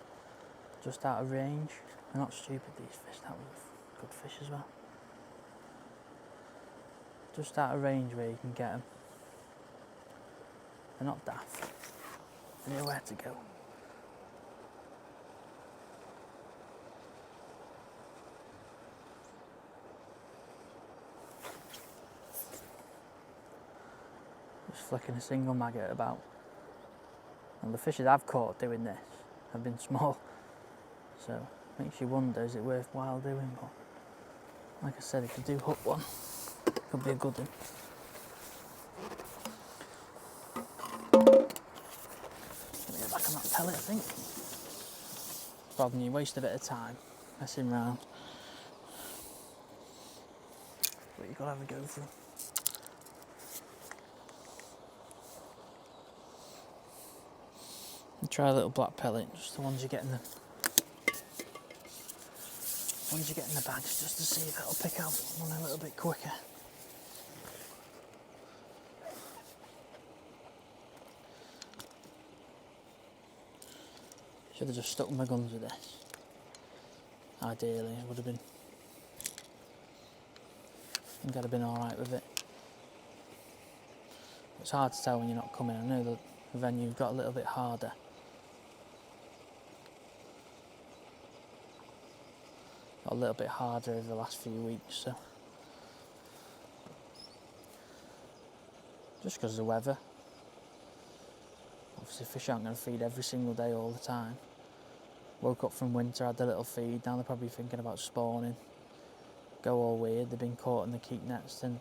Just out of range. They're not stupid, these fish. That was a good fish as well. Just out of range where you can get them. They're not daft. They know where to go. Just flicking a single maggot about. And the fishes I've caught doing this have been small. So it makes you wonder, is it worthwhile doing? But like I said, if you do hook one, it could be a good one. Let me get back on that pellet, I think. Problem, you waste a bit of time messing around. But you've got to have a go for them. And try a little black pellet, just the ones you get in the bags, just to see if it'll pick up one a little bit quicker. Should have just stuck my guns with this. Ideally, it would have been. I think I'd have been alright with it. It's hard to tell when you're not coming. I know that the venue got a little bit harder. Got a little bit harder over the last few weeks, so. Just because of the weather. Obviously fish aren't going to feed every single day all the time. Woke up from winter, had a little feed, now they're probably thinking about spawning. Go all weird, they've been caught in the keep nets and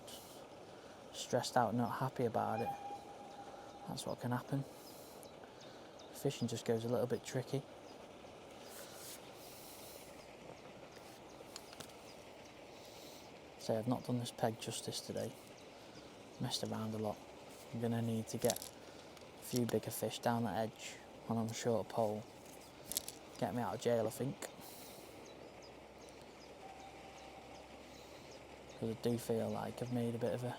stressed out, not happy about it. That's what can happen. Fishing just goes a little bit tricky. So I've not done this peg justice today. Messed around a lot. I'm going to need to get a few bigger fish down that edge when I'm short pole. Get me out of jail, I think. Because I do feel like I've made a bit of a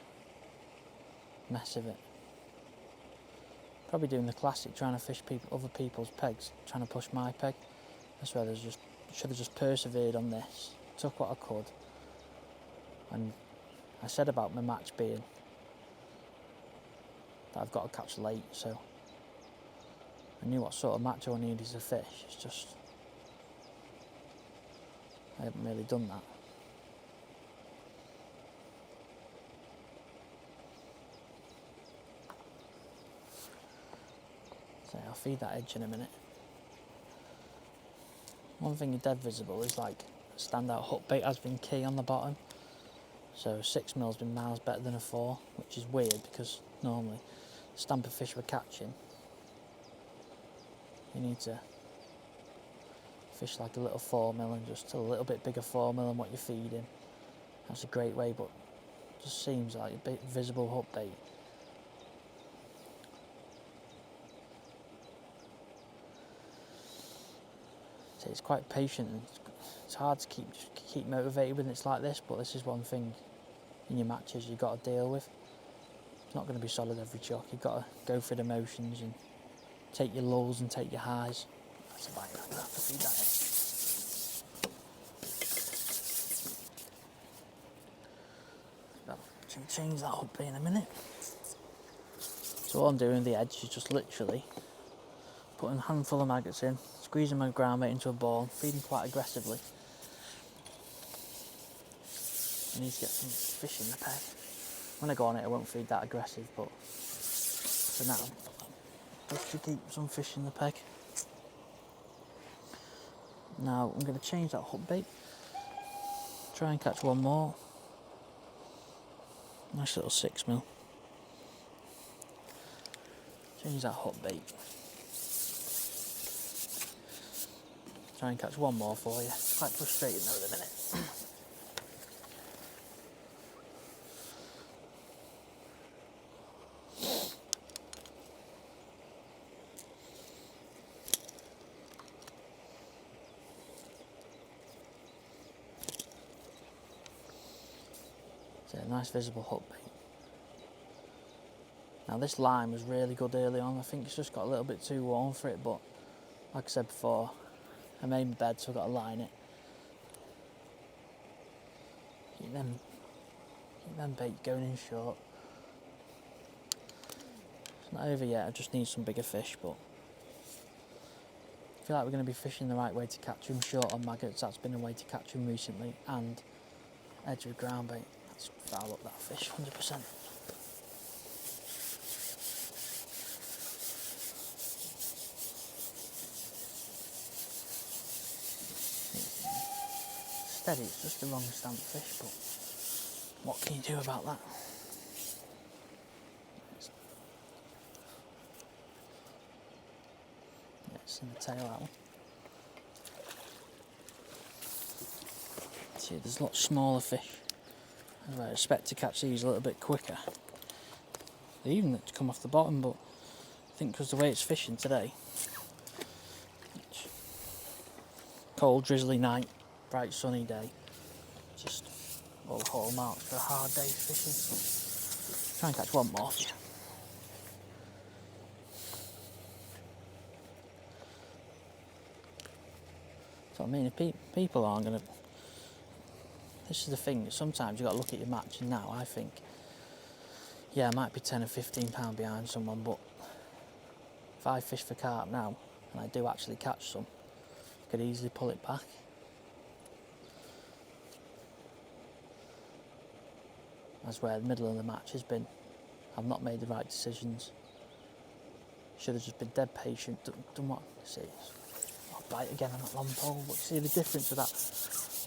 mess of it. Probably doing the classic, trying to fish other people's pegs, trying to push my peg. I swear should have just persevered on this, took what I could. And I said about my match being that I've got to catch late, so I knew what sort of match I needed to fish. It's just I haven't really done that. So I'll feed that edge in a minute. One thing dead visible is like standout hook bait has been key on the bottom. So 6mm has been miles better than a 4, which is weird because normally the stamp of fish we're catching, you need to fish like a little 4mm and just a little bit bigger 4mm than what you're feeding. That's a great way, but it just seems like a bit visible hook bait. So it's quite patient and it's hard to keep motivated when it's like this, but this is one thing in your matches you've got to deal with. It's not going to be solid every chuck. You've got to go through the motions and take your lulls and take your highs. That's a bite. I'm going to have to feed that in. I'll change that hook bait in a minute. So what I'm doing with the edge is just literally putting a handful of maggots in, squeezing my ground bait into a ball, feeding quite aggressively. I need to get some fish in the peg. When I go on it, I won't feed that aggressive, but for now, just to keep some fish in the peg. Now I'm going to change that hook bait, try and catch one more. Nice little 6mm. Change that hook bait. Try and catch one more for you. It's quite frustrating though at the minute. So a nice visible hook bait. Now this line was really good early on. I think it's just got a little bit too warm for it, but like I said before, I made my bed, so I've got to line it. Keep them bait going in short. It's not over yet, I just need some bigger fish, but I feel like we're going to be fishing the right way to catch them. Short on maggots, that's been a way to catch them recently, and edge of ground bait. Let's foul up that fish, 100%. Steady, it's just a long stamp fish, but what can you do about that? It's in the tail, that one. See, there's lots smaller fish. I expect to catch these a little bit quicker. They even come off the bottom, but I think because the way it's fishing today, cold, drizzly night, bright sunny day, just all hallmarks for a hard day's fishing. Try and catch one more. So I mean, if people aren't going to... This is the thing, sometimes you've got to look at your match, and now I think, yeah, I might be 10 or 15 pound behind someone, but if I fish for carp now, and I do actually catch some, I could easily pull it back. That's where the middle of the match has been. I've not made the right decisions. Should have just been dead patient, done what, see, I'll bite again on that long pole, but see the difference with that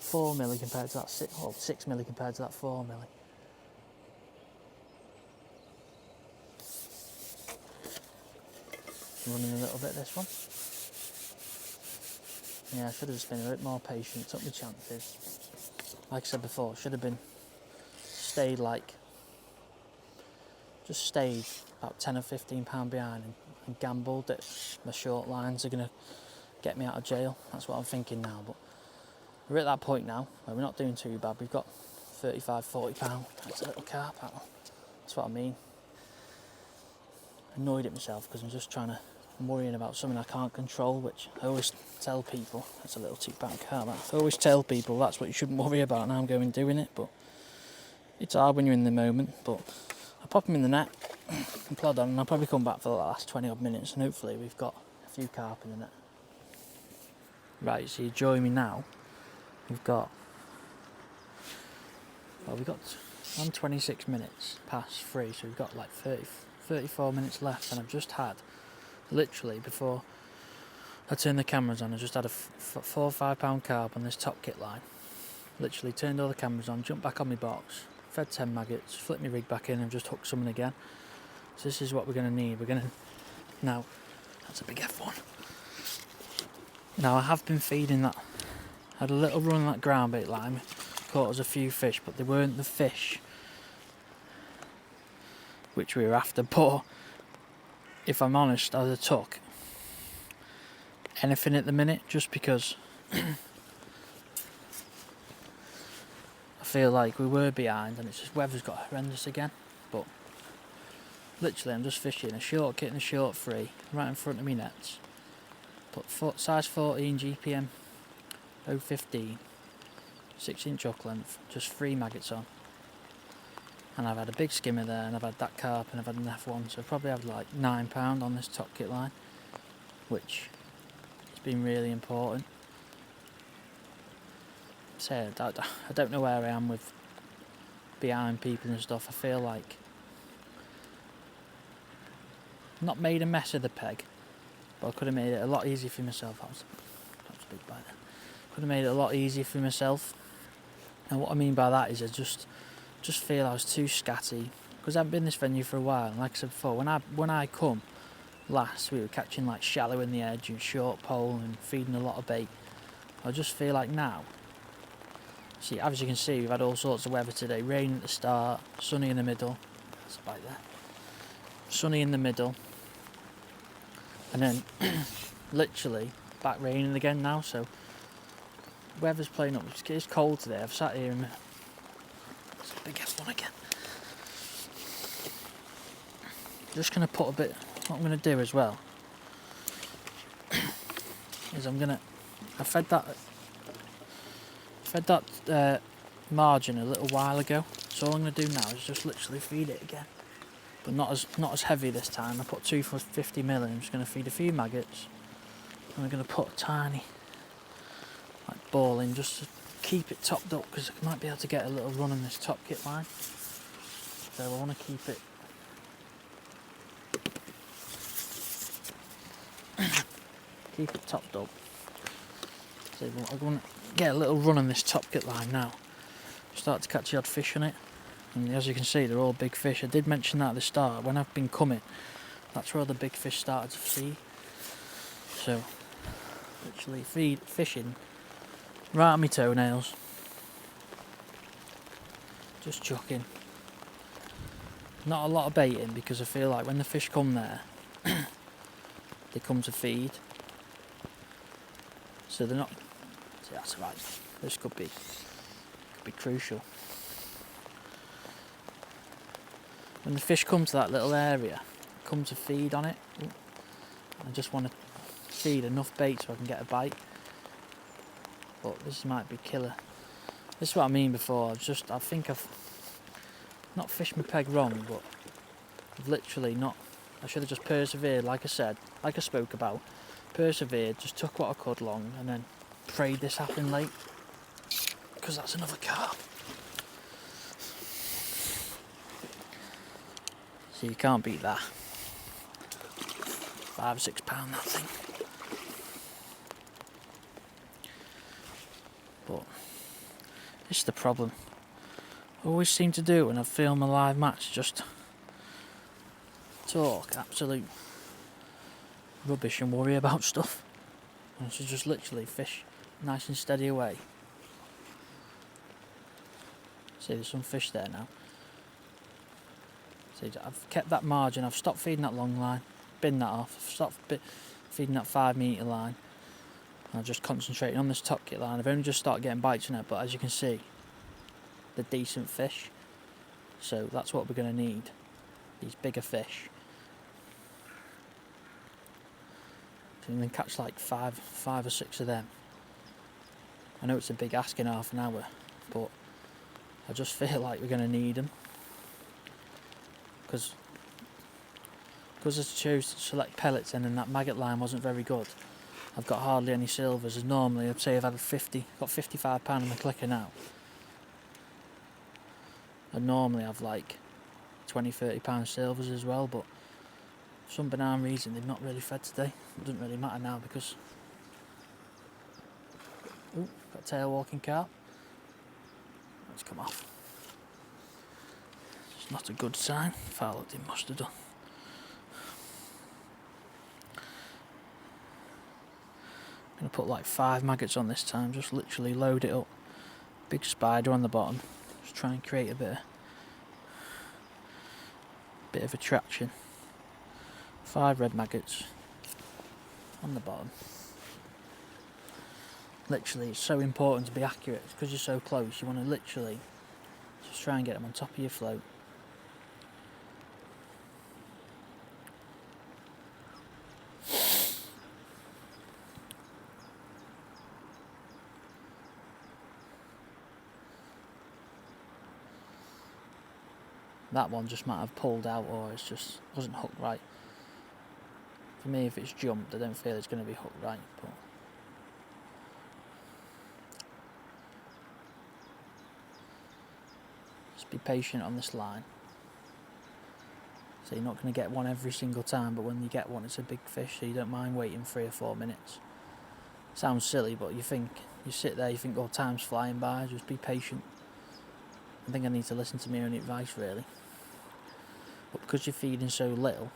4mm compared to that 6mm compared to that 4mm. Running a little bit this one. Yeah, I should have just been a bit more patient, took my chances. Like I said before, should have been stayed about 10 or 15 pound behind and gambled that my short lines are going to get me out of jail. That's what I'm thinking now, but we're at that point now where we're not doing too bad. We've got 35, 40 pound. That's a little carp. That's what I mean. Annoyed at myself because I'm worrying about something I can't control, which I always tell people. That's a little 2 pound carp. I always tell people that's what you shouldn't worry about, and I'm going doing it, but it's hard when you're in the moment. But I'll pop them in the net and plod on, and I'll probably come back for the last 20 odd minutes, and hopefully we've got a few carp in the net. Right, so you join me now. We've got 26 minutes past 3, so we've got like 34 minutes left, and I've just had, literally before I turned the cameras on, I just had a 4 or 5 pound carp on this top kit line. Literally turned all the cameras on, jumped back on my box, fed 10 maggots, flipped my rig back in and just hooked something again. So this is what we're going to need. We're going to, now, that's a big F1. Now I have been feeding that, I had a little run on that ground bait line, caught us a few fish, but they weren't the fish which we were after. But if I'm honest, I'd have took anything at the minute, just because I feel like we were behind and it's just weather's got horrendous again. But literally I'm just fishing a short kit and a short free right in front of me nets. Put size 14 GPM 015, 6-inch hook length, just 3 maggots on. And I've had a big skimmer there, and I've had that carp, and I've had an F1, so I've probably had like £9 on this top kit line, which has been really important. So I don't know where I am with behind people and stuff. I feel like I've not made a mess of the peg, but I could have made it a lot easier for myself. That was a big bite there. Could have made it a lot easier for myself. And what I mean by that is I just feel I was too scatty, because I haven't been in this venue for a while. And like I said before, when I come last, we were catching like shallow in the edge and short pole and feeding a lot of bait. I just feel like now, see, as you can see, we've had all sorts of weather today. Rain at the start, sunny in the middle. That's a bite there. Sunny in the middle, and then literally back raining again now. So weather's playing up. It's cold today. I've sat here and it's a big F1 again. Just going to put a bit. What I'm going to do as well is I fed that margin a little while ago. So all I'm going to do now is just literally feed it again, but not as heavy this time. I put 2 for 50 mil in. I'm just going to feed a few maggots, and I'm going to put a tiny ball in just to keep it topped up, because I might be able to get a little run on this top kit line. So I want to keep it topped up. So I want to get a little run on this top kit line now. Start to catch the odd fish on it, and as you can see, they're all big fish. I did mention that at the start. When I've been coming, that's where the big fish started to feed. So literally fishing right on my toenails, just chucking. Not a lot of bait in, because I feel like when the fish come there, they come to feed. So they're not. See, that's right. This could be crucial. When the fish come to that little area, come to feed on it. I just want to feed enough bait so I can get a bite. But this might be killer. This is what I mean before. I think I've not fished my peg wrong, but I've literally not. I should have just persevered, like I said, like I spoke about. Persevered, just took what I could long, and then prayed this happened late. Because that's another carp. So you can't beat that. £5 or £6 that thing. But this is the problem. I always seem to do it when I film a live match, just talk absolute rubbish and worry about stuff. And I should just literally fish nice and steady away. See, there's some fish there now. See, I've kept that margin. I've stopped feeding that long line, bin that off. I've stopped feeding that 5 metre line. I'm just concentrating on this top kit line. I've only just started getting bites in it, but as you can see, they're decent fish. So that's what we're going to need. These bigger fish. And then catch like five or 6 of them. I know it's a big ask in half an hour, but I just feel like we're going to need them. Because I chose to select pellets in, and that maggot line wasn't very good. I've got hardly any silvers, as normally I'd say I've had got £55 on the clicker now. And normally I've like £20–30 silvers as well, but for some banana reason they've not really fed today. It doesn't really matter now because got a tail walking carp. Let's come off. Not a good sign. If I looked, it must have done. I'm going to put like 5 maggots on this time, just literally load it up. Big spider on the bottom. Just try and create a bit of attraction. 5 red maggots on the bottom. Literally, it's so important to be accurate because you're so close. You want to literally just try and get them on top of your float. That one just might have pulled out, or it's just wasn't hooked right. For me, if it's jumped, I don't feel it's going to be hooked right. But just be patient on this line. So you're not going to get one every single time, but when you get one, it's a big fish, so you don't mind waiting 3 or 4 minutes. Sounds silly, but you sit there, you think, oh, time's flying by. Just be patient. I think I need to listen to my own advice, really. But because you're feeding so little,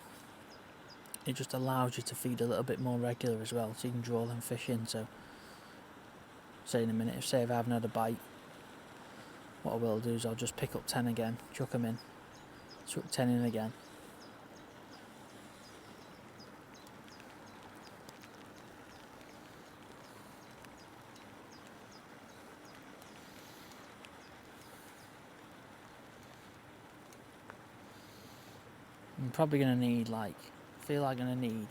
it just allows you to feed a little bit more regular as well, so you can draw them fish in. So, say in a minute, if I haven't had a bite, what I will do is I'll just pick up 10 again, chuck them in, chuck 10 in again. I'm probably going to need I feel like I'm going to need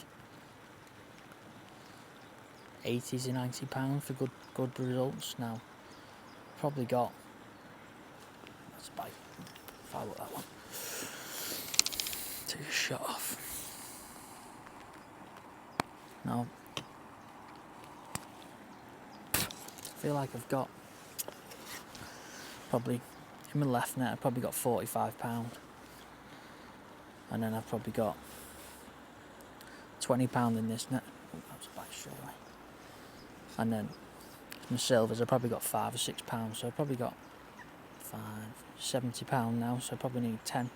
80 to 90 pounds for good results. Now, probably got, let's bite, fire up that one, take a shot off. Now, I feel like I've got, probably, in my left net, I've probably got 45 pounds. And then I've probably got 20 pounds in this net. Oh, that was a bite straight away. And then my silvers, I've probably got 5 or 6 pounds. So I've probably got 70 pounds now. So I probably need 10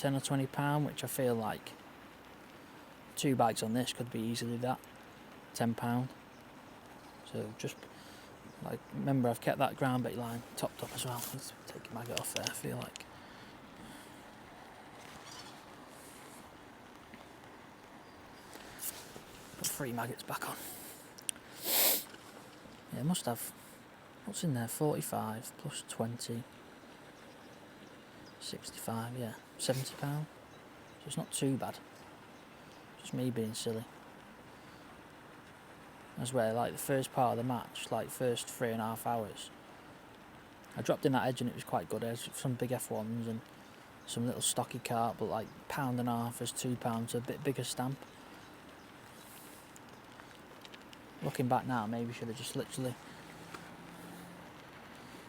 or 20 pounds, which I feel like 2 bites on this could be easily that, 10 pounds. So just, remember I've kept that ground bait line topped up as well. Let's take a maggot off there, I feel like. Put 3 maggots back on. Yeah, it must have, what's in there, 45 plus 20, 65, yeah, 70 pounds. So it's not too bad. Just me being silly. That's where, the first part of the match, first 3.5 hours, I dropped in that edge and it was quite good. There's some big F1s and some little stocky carp, but £1.50 as £2, so a bit bigger stamp. Looking back now, maybe should have just literally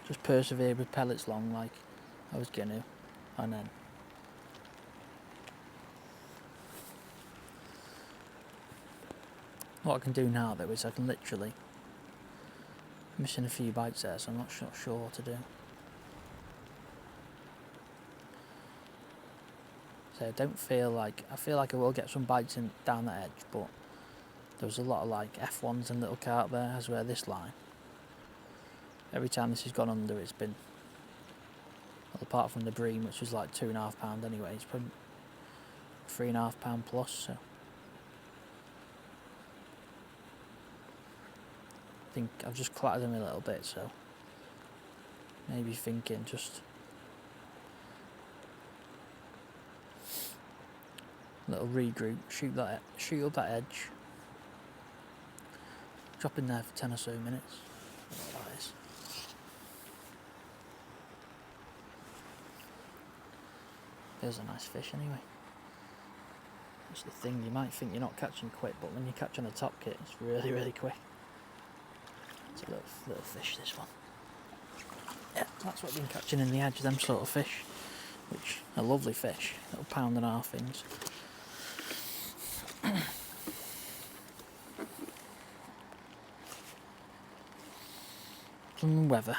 just persevered with pellets long like I was going to, and then what I can do now though is I can literally, missing a few bites there, so I'm not sure what to do. So I feel like I will get some bites in down that edge, but there was a lot of F1s and little carp there, as where this line, every time this has gone under, it's been, well, apart from the bream, which was £2.5 anyway, it's probably £3.5 plus. So I think I've just clattered them a little bit, so maybe thinking just a little regroup, shoot up that edge, drop in there for 10 or so minutes. What that is. There's a nice fish anyway. That's the thing, you might think you're not catching quick, but when you catch on a top kit, it's really, really quick. It's a little fish, this one. Yeah, that's what I've been catching in the edge, them sort of fish, which are lovely fish, little £1.50 things. Some weather.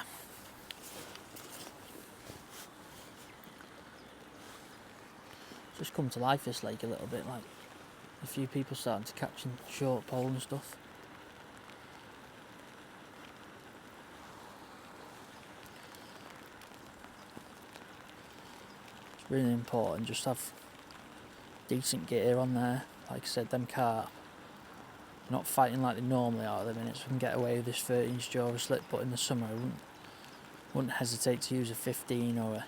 Just come to life, this lake, a little bit. Like a few people starting to catch in short pole and stuff. It's really important just have decent gear on there. Like I said, them carp not fighting like they normally are at the minute, so we can get away with this 13-inch jaw slip, but in the summer I wouldn't hesitate to use a 15 or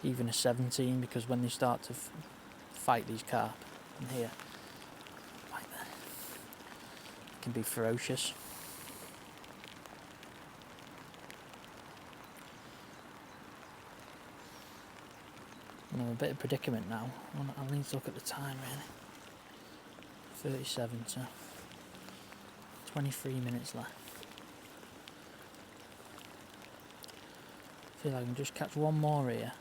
even a 17, because when they start to fight these carp in here, like that, it can be ferocious. I'm in a bit of predicament now. I'll need to look at the time really. 37 to 23 minutes left. I feel like I can just catch one more here.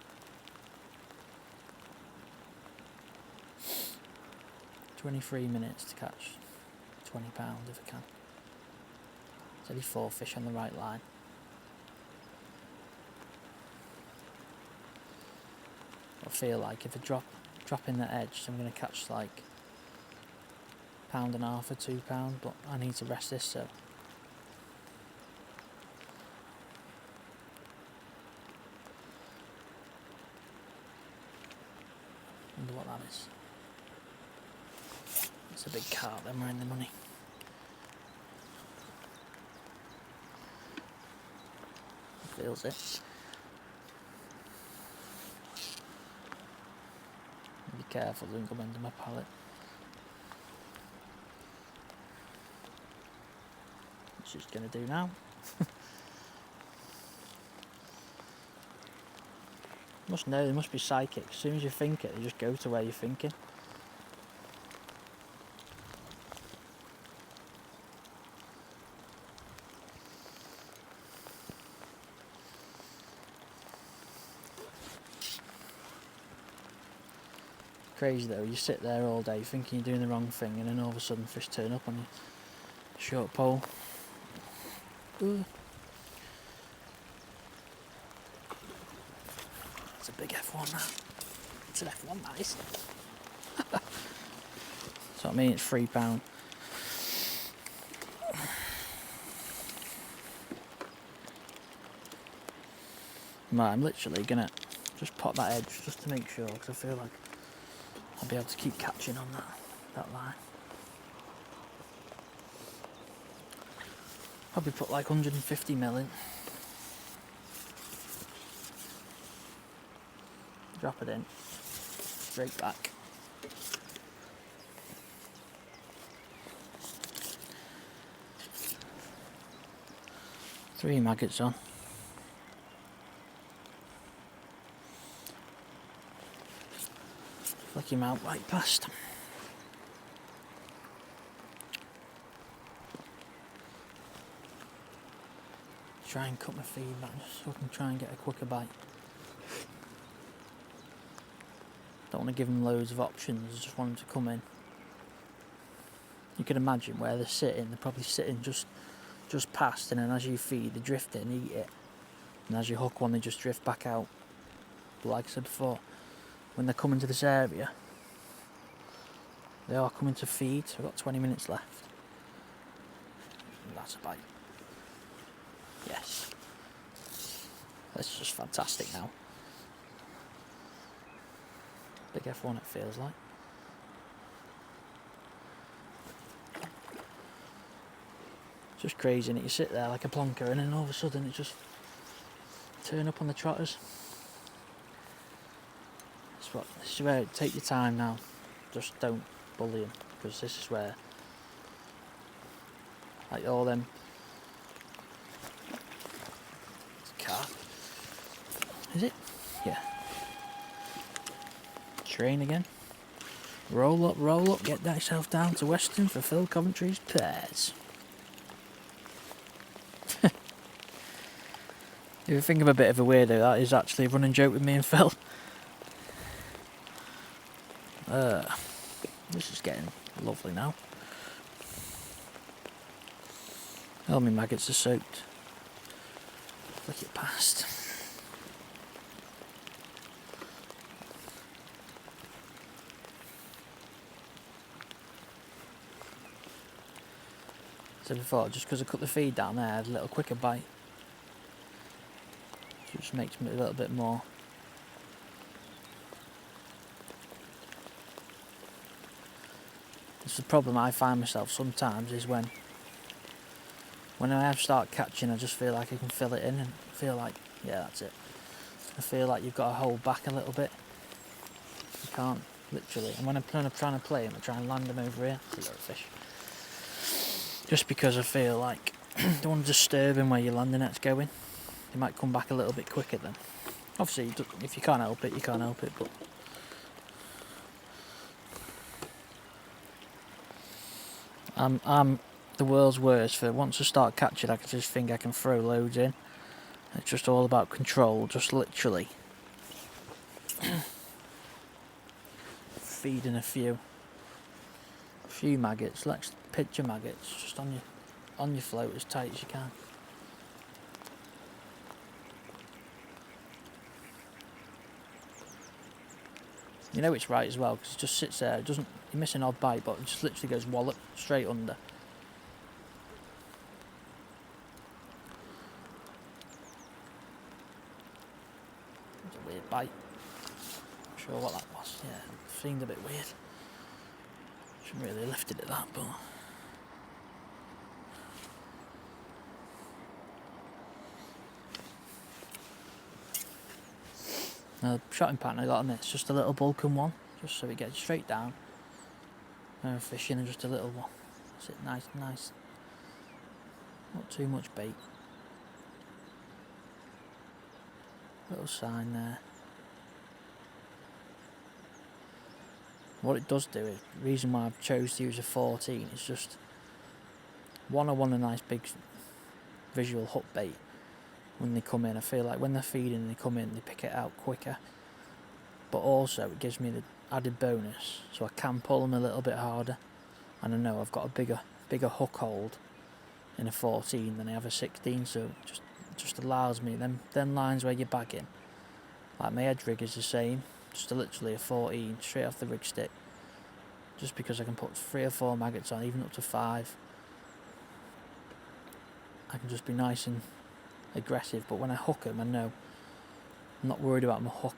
23 minutes to catch 20 pounds if I can. There's only 4 fish on the right line. I feel like if I drop in the edge, I'm going to catch like £1.5 or £2, but I need to rest this, so wonder what that is. It's a big carp, then we're in the money. Feels it. Be careful, don't come under my pallet. What's she's going to do now? Must know, they must be psychic. As soon as you think it, they just go to where you're thinking. Crazy though, you sit there all day thinking you're doing the wrong thing, and then all of a sudden fish turn up on your short pole. Ooh. It's a big F1 now. It's an F1 that is. So I mean it's £3. Right, I'm literally gonna just pop that edge just to make sure, because I feel like I'll be able to keep catching on that line. Probably put like 150 mil in. Drop it in. Straight back. Three maggots on. Flick him out right past. Try and cut my feed back just so I can try and get a quicker bite. Don't want to give them loads of options, I just want them to come in. You can imagine where they're sitting, they're probably sitting just past, and then as you feed, they drift in, eat it. And as you hook one, they just drift back out. But like I said before, when they're coming to this area, they are coming to feed, so I've got 20 minutes left. And that's a bite. Yes. This is just fantastic now. Big F1 it feels like. It's just crazy, and you sit there like a plonker, and then all of a sudden it just turn up on the trotters. This is where take your time now. Just don't bully them, because this is where, like all them carp. Is it? Yeah. Train again. Roll up, get thyself down to Weston for Phil Coventry's pears. If you think of a bit of a weirdo, that is actually a running joke with me and Phil. This is getting lovely now. All my maggots are soaked. Flick it past. So before, just because I cut the feed down there, I had a little quicker bite. So it just makes me a little bit more. It's the problem I find myself sometimes is when I have start catching, I just feel like I can fill it in and feel like, yeah, that's it. I feel like you've got to hold back a little bit. You can't, literally. And when I'm trying to play him, I try and land him over here. It's a little fish. Just because I feel like I don't want to disturb him where your landing net's going. He might come back a little bit quicker then. Obviously, if you can't help it, you can't help it, but I'm the world's worst for once I start catching, I just think I can throw loads in. It's just all about control, just literally feeding a few maggots, like picture maggots, just on your float as tight as you can. You know it's right as well because it just sits there. It doesn't. You miss an odd bite, but it just literally goes wallop straight under. It's a weird bite. Not sure what that was. Yeah, it seemed a bit weird. Shouldn't really have lifted it that, but. Now, the shotting pattern I got on this, just a little bulking one, just so it gets straight down. No fishing and just a little one. That's it, nice. Not too much bait. Little sign there. What it does do is, the reason why I've chose to use a 14 is just, one, I want a nice big visual hook bait. When they come in, I feel like when they're feeding they come in, they pick it out quicker, but also it gives me the added bonus so I can pull them a little bit harder, and I know I've got a bigger hook hold in a 14 than I have a 16, so it just allows me them lines where you're bagging, like my edge rig is the same, just literally a 14 straight off the rig stick, just because I can put 3 or 4 maggots on, even up to 5. I can just be nice and aggressive, but when I hook them, I know I'm not worried about my hook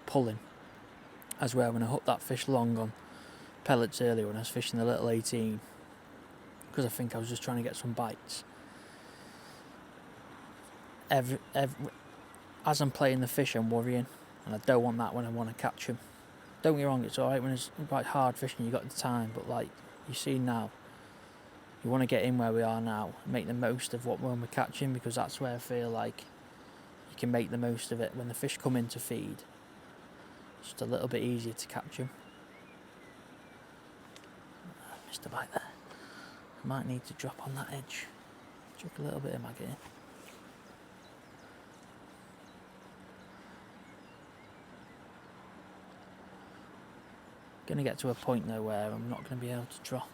pulling. As well, when I hooked that fish long on pellets earlier when I was fishing the little 18, because I think I was just trying to get some bites. As I'm playing the fish, I'm worrying, and I don't want that when I want to catch him. Don't get me wrong, it's alright when it's quite hard fishing, you got the time, but like you see now, you want to get in where we are now, make the most of when we're catching, because that's where I feel like you can make the most of it. When the fish come in to feed, it's just a little bit easier to catch them. Missed a bite there. I might need to drop on that edge. Chuck a little bit of maggot in. Going to get to a point though where I'm not going to be able to drop.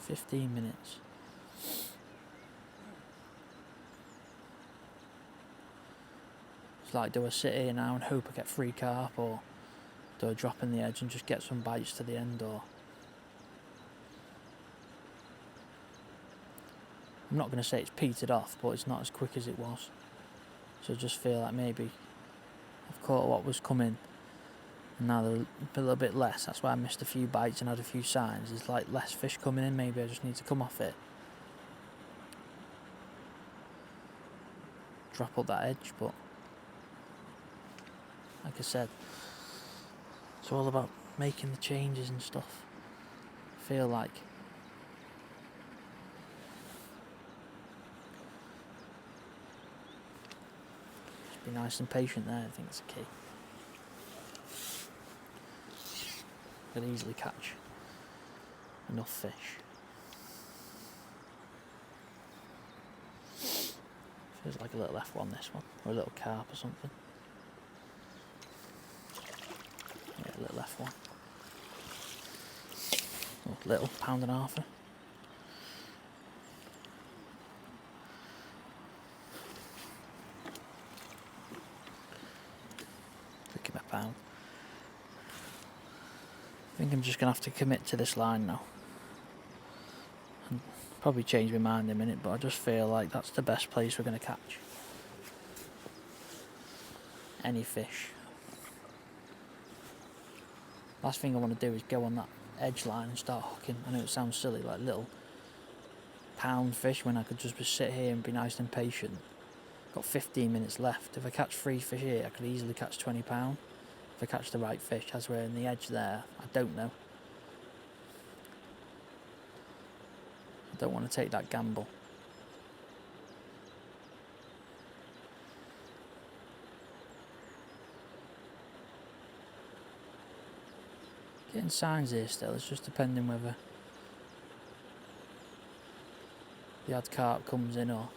15 minutes. It's like, do I sit here now and hope I get 3 carp, or do I drop in the edge and just get some bites to the end? Or I'm not going to say it's petered off, but it's not as quick as it was. So I just feel like maybe I've caught what was coming, and now they're a little bit less. That's why I missed a few bites and had a few signs. There's like less fish coming in. Maybe I just need to come off it, drop up that edge. But like I said, it's all about making the changes and stuff. I feel like just be nice and patient there. I think it's the key. Could easily catch enough fish. Feels like a little F1 this one, or a little carp or something. Yeah, a little F1. Or little £1.5. Pick him a pound. I think I'm just going to have to commit to this line now. Probably change my mind in a minute, but I just feel like that's the best place we're going to catch any fish. Last thing I want to do is go on that edge line and start hooking. I know it sounds silly, like little pound fish, when I could just sit here and be nice and patient. Got 15 minutes left. If I catch 3 fish here, I could easily catch £20. If I catch the right fish. As we're in the edge there, I don't know. I don't want to take that gamble. Getting signs here still, it's just depending whether the odd carp comes in or...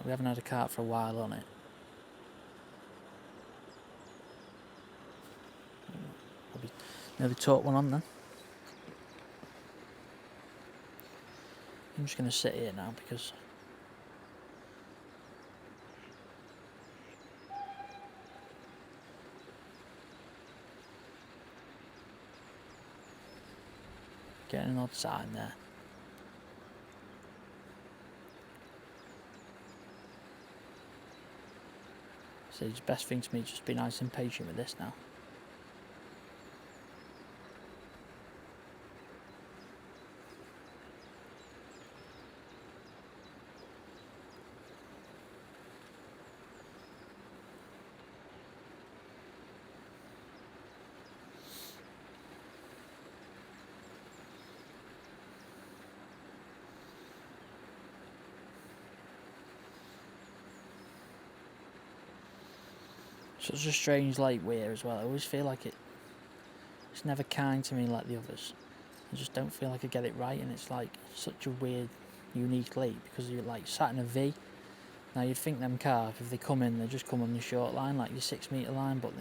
We haven't had a carp for a while on it. Probably maybe talk one on then. I'm just going to sit here now because getting an odd sign there. So it's the best thing to me, just be nice and patient with this now. Such a strange lake weir as well. I always feel like it's never kind to me like the others. I just don't feel like I get it right, and it's like such a weird, unique lake because you're like sat in a V. Now you'd think them carp, if they come in, they just come on the short line, like your 6 metre line, but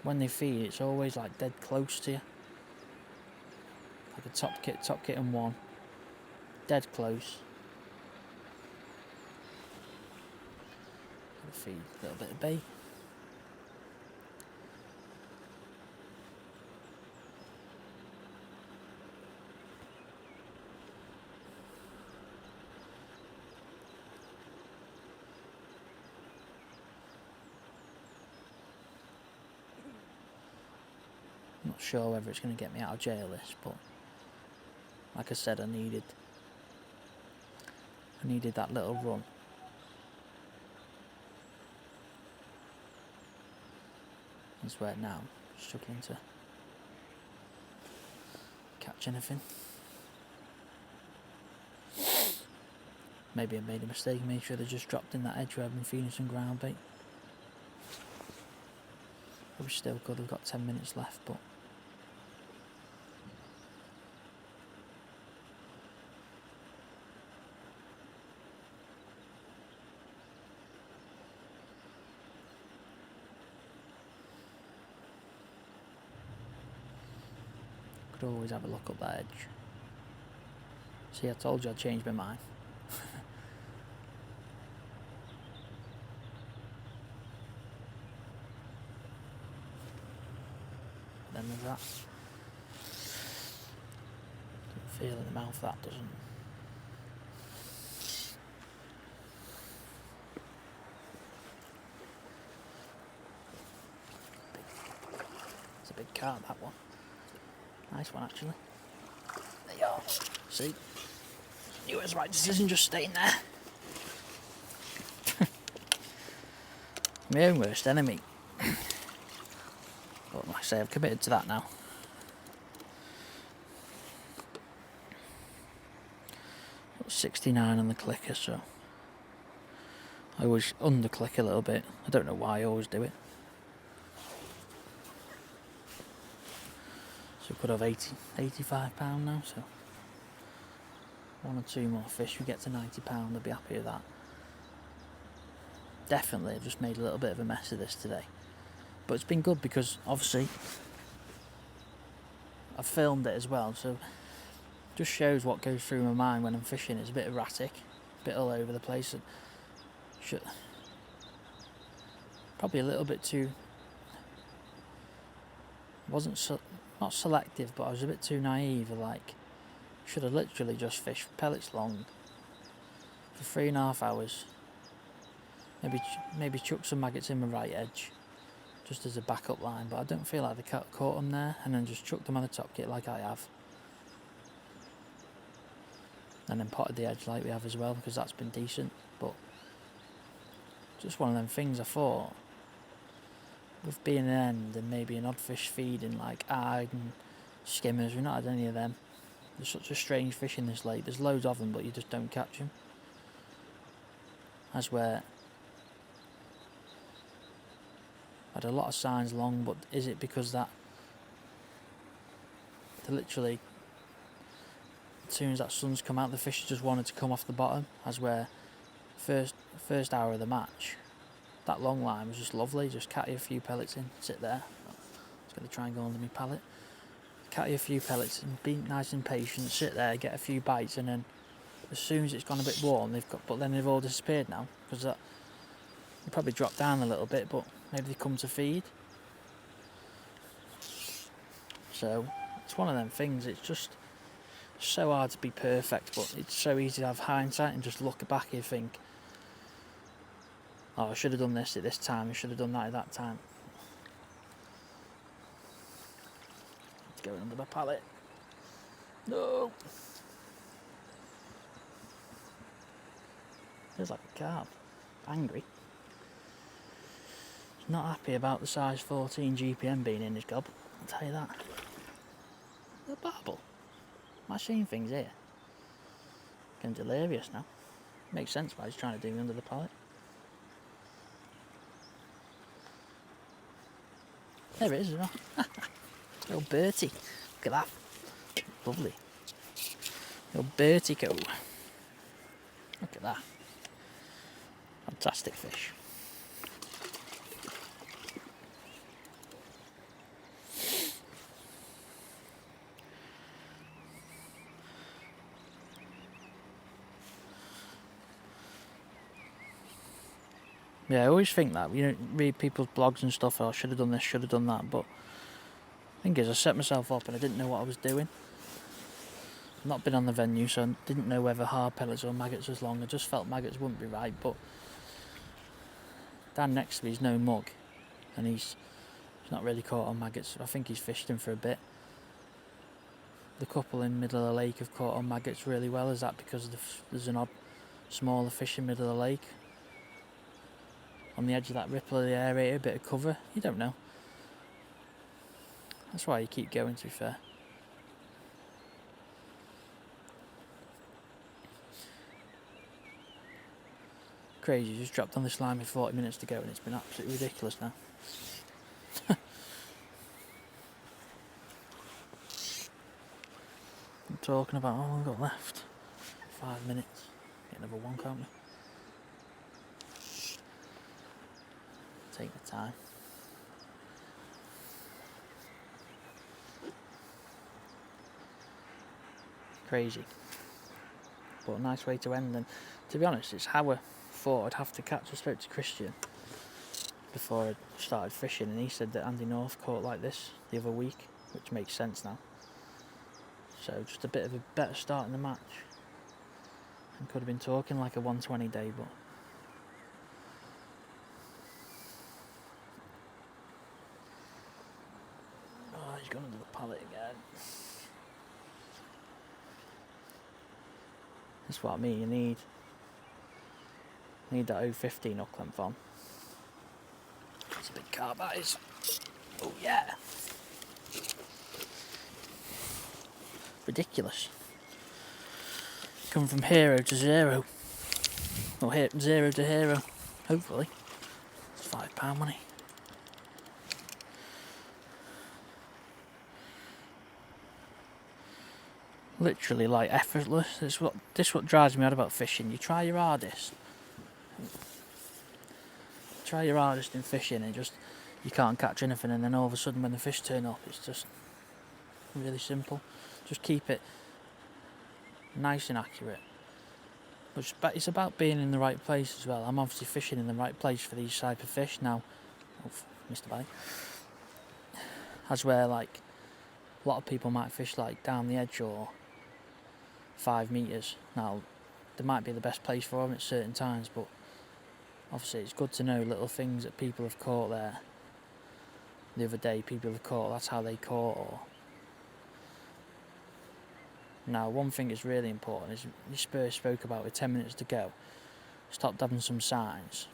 when they feed, it's always like dead close to you. Like a top kit and one. Dead close. Feed a little bit of bait. Not sure whether it's going to get me out of jail this, but like I said, I needed that little run. That's where now I'm struggling to catch anything. Maybe I made a mistake, maybe I should have just dropped in that edge where I've been feeding some ground bait. Probably still could have got 10 minutes left, but could always have a look up that edge. See, I told you I'd changed my mind. Then there's that. Feel in the mouth that doesn't. It's a big carp, that one. Nice one actually. There you are. See? Knew it was the right decision just staying there. My own worst enemy. But like I say, I've committed to that now. Got 69 on the clicker, so I always underclick a little bit. I don't know why I always do it. So we could have £85 now, so 1 or 2 more fish, we get to £90, I'll be happy with that. Definitely, I've just made a little bit of a mess of this today. But it's been good because obviously I've filmed it as well, so it just shows what goes through my mind when I'm fishing. It's a bit erratic, a bit all over the place, and probably a little bit too wasn't not selective, but I was a bit too naive. Like, should have literally just fished pellets long for 3.5 hours. Maybe chuck some maggots in my right edge, just as a backup line. But I don't feel like they caught them there, and then just chuck them on the top kit like I have, and then potted the edge like we have as well, because that's been decent. But just one of them things. I thought, with being an end and maybe an odd fish feeding like ag and skimmers, we've not had any of them. There's such a strange fish in this lake. There's loads of them, but you just don't catch them. That's where I had a lot of signs long, but is it because that they literally, as soon as that sun's come out, the fish just wanted to come off the bottom? As where first hour of the match, that long line was just lovely. Just catty a few pellets in, sit there. It's going to try and go under my pallet. Catty a few pellets and be nice and patient. Sit there, get a few bites, and then as soon as it's gone a bit warm, but then they've all disappeared now, because they probably dropped down a little bit, but maybe they come to feed. So it's one of them things. It's just so hard to be perfect, but it's so easy to have hindsight and just look back and think, oh, I should have done this at this time, I should have done that at that time. It's going under my pallet. No! Feels like a carp. Angry. He's not happy about the size 14 GPM being in his gob, I'll tell you that. The barbel. Am I seeing things here? Getting delirious now. Makes sense why he's trying to do me under the pallet. There it is as well. Little Bertie. Look at that. Lovely. Little Bertie go. Look at that. Fantastic fish. Yeah, I always think that, you know, read people's blogs and stuff, oh, I should have done this, should have done that, but the thing is, I set myself up and I didn't know what I was doing. I've not been on the venue, so I didn't know whether hard pellets or maggots was long. I just felt maggots wouldn't be right, but Dan next to me is no mug, and he's not really caught on maggots. I think he's fished him for a bit. The couple in middle of the lake have caught on maggots really well. Is that because there's an odd smaller fish in middle of the lake? On the edge of that ripple of the aerator, a bit of cover, you don't know. That's why you keep going, to be fair. Crazy, just dropped on this line with 40 minutes to go and it's been absolutely ridiculous now. I'm talking about, oh, we've got left 5 minutes. Get another one, can't we? Take the time. Crazy, but a nice way to end. And to be honest, it's how I thought I'd have to catch. I spoke to Christian before I started fishing, and he said that Andy North caught like this the other week, which makes sense now. So just a bit of a better start in the match, and could have been talking like a 120 day, but oh, he's gone under the pallet again. That's what I mean, you need that 015 up clamp on. It's a big carp, that is. Oh yeah. Ridiculous. Come from hero to zero. Or zero to hero, hopefully. It's £5 money. Literally like effortless. This what drives me out about fishing. You try your hardest. Try your hardest in fishing and just you can't catch anything, and then all of a sudden when the fish turn up, it's just really simple. Just keep it nice and accurate. But it's about being in the right place as well. I'm obviously fishing in the right place for these type of fish now. Oh, missed a bite. As where like a lot of people might fish like down the edge or 5 metres. Now there might be the best place for them at certain times, but obviously it's good to know little things that people have caught there. The other day people have caught, that's how they caught. Or now one thing that's really important is your Spurs spoke about with 10 minutes to go. Stopped having some signs.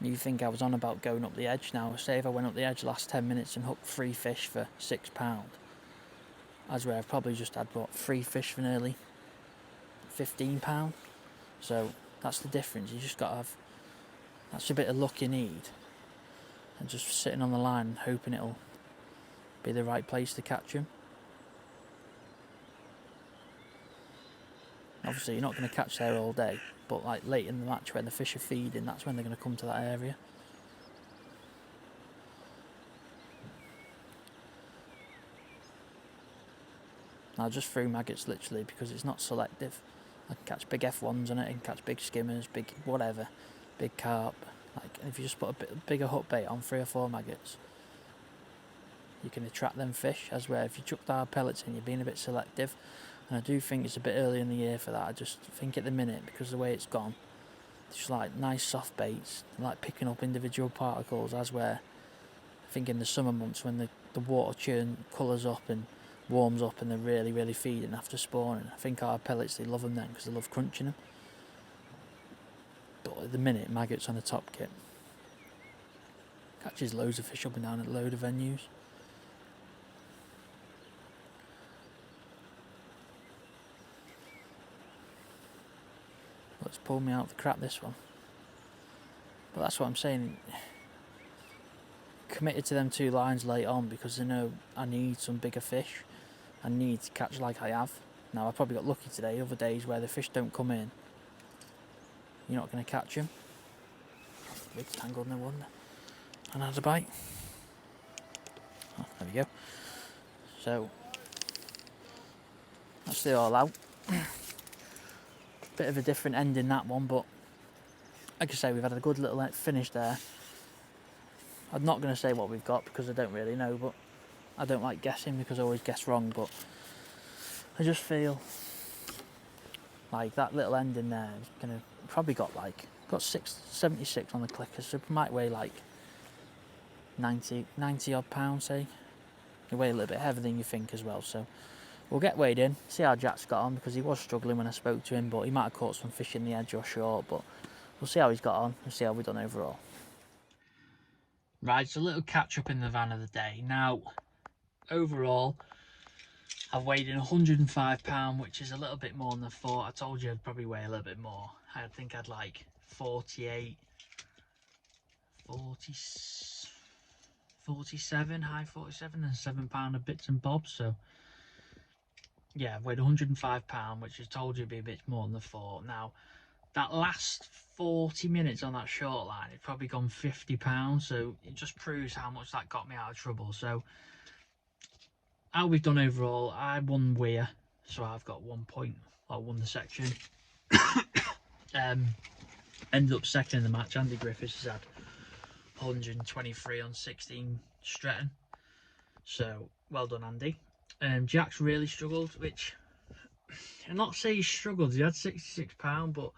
You think I was on about going up the edge. Now say if I went up the edge last 10 minutes and hooked 3 fish for £6, as where I've probably just had what 3 fish for nearly £15. So that's the difference. You just got to have, that's a bit of luck you need, and just sitting on the line and hoping it'll be the right place to catch him. Obviously you're not going to catch there all day, but like late in the match when the fish are feeding, that's when they're going to come to that area. I just threw maggots literally because it's not selective. I can catch big F1s on it, I can catch big skimmers, big whatever, big carp. Like, and if you just put a bit bigger hook bait on 3 or 4 maggots, you can attract them fish. As where if you chuck hard pellets in, you're being a bit selective. And I do think it's a bit early in the year for that. I just think at the minute, because of the way it's gone, it's just like nice soft baits, like picking up individual particles. As where I think in the summer months when the water churn colours up and warms up and they're really, really feeding after spawning, I think hard pellets, they love them then because they love crunching them. But at the minute, maggots on the top kit. Catches loads of fish up and down at a load of venues. Let's pull me out the crap, this one. But that's what I'm saying. Committed to them 2 lines late on because I know I need some bigger fish. I need to catch like I have. Now I probably got lucky today. Other days where the fish don't come in, you're not going to catch them. It's tangled, no wonder. And had a bite. Oh, there we go. So that's the all out. Bit of a different end in that one, but like I say, we've had a good little finish there. I'm not going to say what we've got because I don't really know, but I don't like guessing because I always guess wrong. But I just feel like that little end in there is going to probably got 76 on the clicker, so it might weigh like 90 odd pounds, say. You weigh a little bit heavier than you think as well, so we'll get weighed in, see how Jack's got on, because he was struggling when I spoke to him, but he might have caught some fish in the edge or short, but we'll see how he's got on and see how we've done overall. Right, so a little catch up in the van of the day. Now, overall, I've weighed in £105, which is a little bit more than I thought. I told you I'd probably weigh a little bit more. I think I'd like 47, high 47 and £7 of bits and bobs. So yeah, I've weighed £105, which I told you would be a bit more than I thought. Now, that last 40 minutes on that short line, it's probably gone £50, so it just proves how much that got me out of trouble. So how we've done overall, I won Weir, so I've got 1 point. I won the section. Ended up second in the match. Andy Griffiths has had 123 on 16 Stretton, so well done, Andy. Jack's really struggled, which I'm not saying he struggled, he had £66, but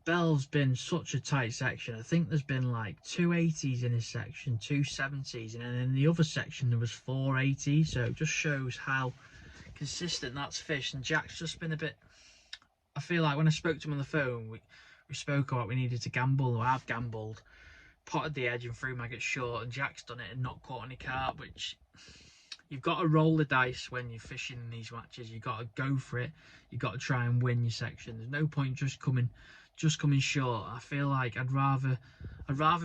Bell's been such a tight section. I think there's been like 2 80s in his section, 2 70s, and then in the other section there was 4 80s, so it just shows how consistent that's fished. And Jack's just been a bit, I feel like when I spoke to him on the phone, we spoke about we needed to gamble, or I've gambled, potted the edge and threw maggots short, and Jack's done it and not caught any carp, which you've got to roll the dice when you're fishing in these matches. You've got to go for it. You've got to try and win your section. There's no point just coming short. I feel like I'd rather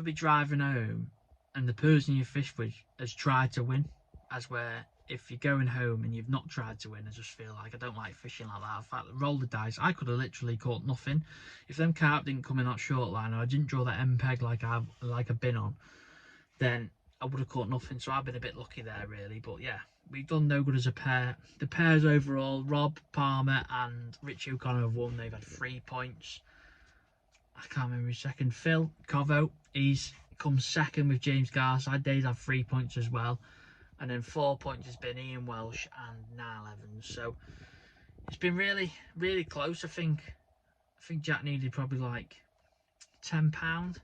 be driving home and the person you fish with has tried to win, as where if you're going home and you've not tried to win, I just feel like I don't like fishing like that. In fact, roll the dice. I could have literally caught nothing if them carp didn't come in that short line, or I didn't draw that end peg like I've been on, then I would have caught nothing. So I've been a bit lucky there, really. But yeah, we've done no good as a pair. The pairs overall, Rob Palmer and Richie O'Connor have won. They've had 3 points. I can't remember his second. Phil Covo, he's comes second with James Garside. They've had 3 points as well. And then 4 points has been Ian Welsh and Niall Evans. So it's been really, really close. I think Jack needed probably like £10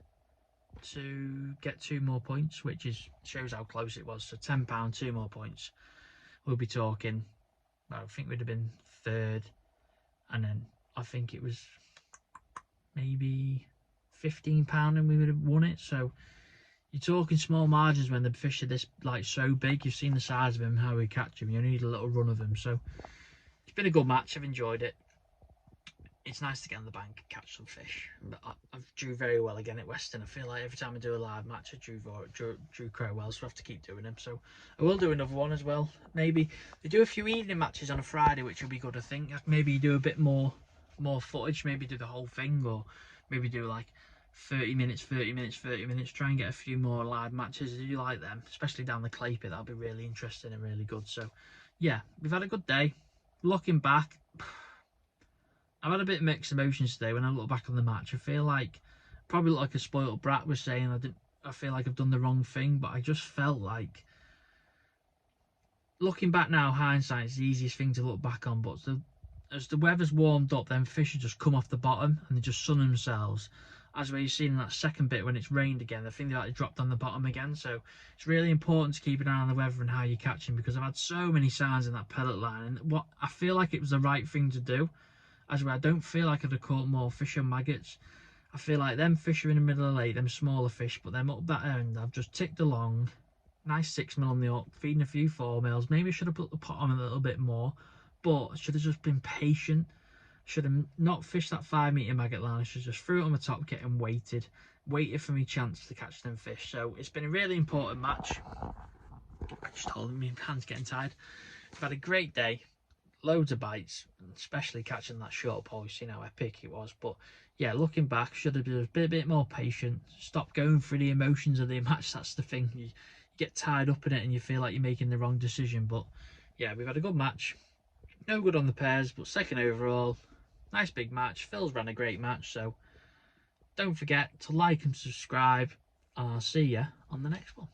to get 2 more points, which shows how close it was. So £10, 2 more points. We'll be talking, well, I think we'd have been third, and then I think it was maybe £15 and we would have won it. So you're talking small margins when the fish are this like so big. You've seen the size of them, how we catch them. You only need a little run of them. So it's been a good match. I've enjoyed it. It's nice to get on the bank and catch some fish. But I've drew very well again at Weston. I feel like every time I do a live match, I drew quite well, so I have to keep doing them. So I will do another one as well. Maybe they do a few evening matches on a Friday, which will be good, I think. Maybe do a bit more footage. Maybe do the whole thing, or maybe do like 30 minutes, 30 minutes, 30 minutes. Try and get a few more live matches. Do you like them? Especially down the clay pit. That'll be really interesting and really good. So yeah, we've had a good day. Looking back, I've had a bit of mixed emotions today when I look back on the match. I feel like probably look like a spoiled brat was saying I feel like I've done the wrong thing, but I just felt like, looking back now, hindsight is the easiest thing to look back on, but as the weather's warmed up, then fish have just come off the bottom and they just sun themselves. As we've seen in that second bit when it's rained again, I think they've actually dropped on the bottom again. So it's really important to keep an eye on the weather and how you're catching, because I've had so many signs in that pellet line, and what I feel like it was the right thing to do. As well, I don't feel like I'd have caught more fish and maggots. I feel like them fish are in the middle of the lake, them smaller fish, but them up that end, I've just ticked along. Nice 6mm on the hook, feeding a few 4mm. Maybe I should have put the pot on a little bit more, but I should have just been patient. Should have not fished that 5 metre maggot line. I should have just threw it on the top kit and waited for my chance to catch them fish. So it's been a really important match. I just told me my hand's getting tired. I've had a great day. Loads of bites, especially catching that short pole. You see how epic it was. But yeah, looking back, should have been a bit more patient. Stop going through the emotions of the match. That's the thing. You get tied up in it and you feel like you're making the wrong decision. But yeah, we've had a good match. No good on the pairs, but second overall. Nice big match. Phil's ran a great match. So don't forget to like and subscribe. And I'll see you on the next one.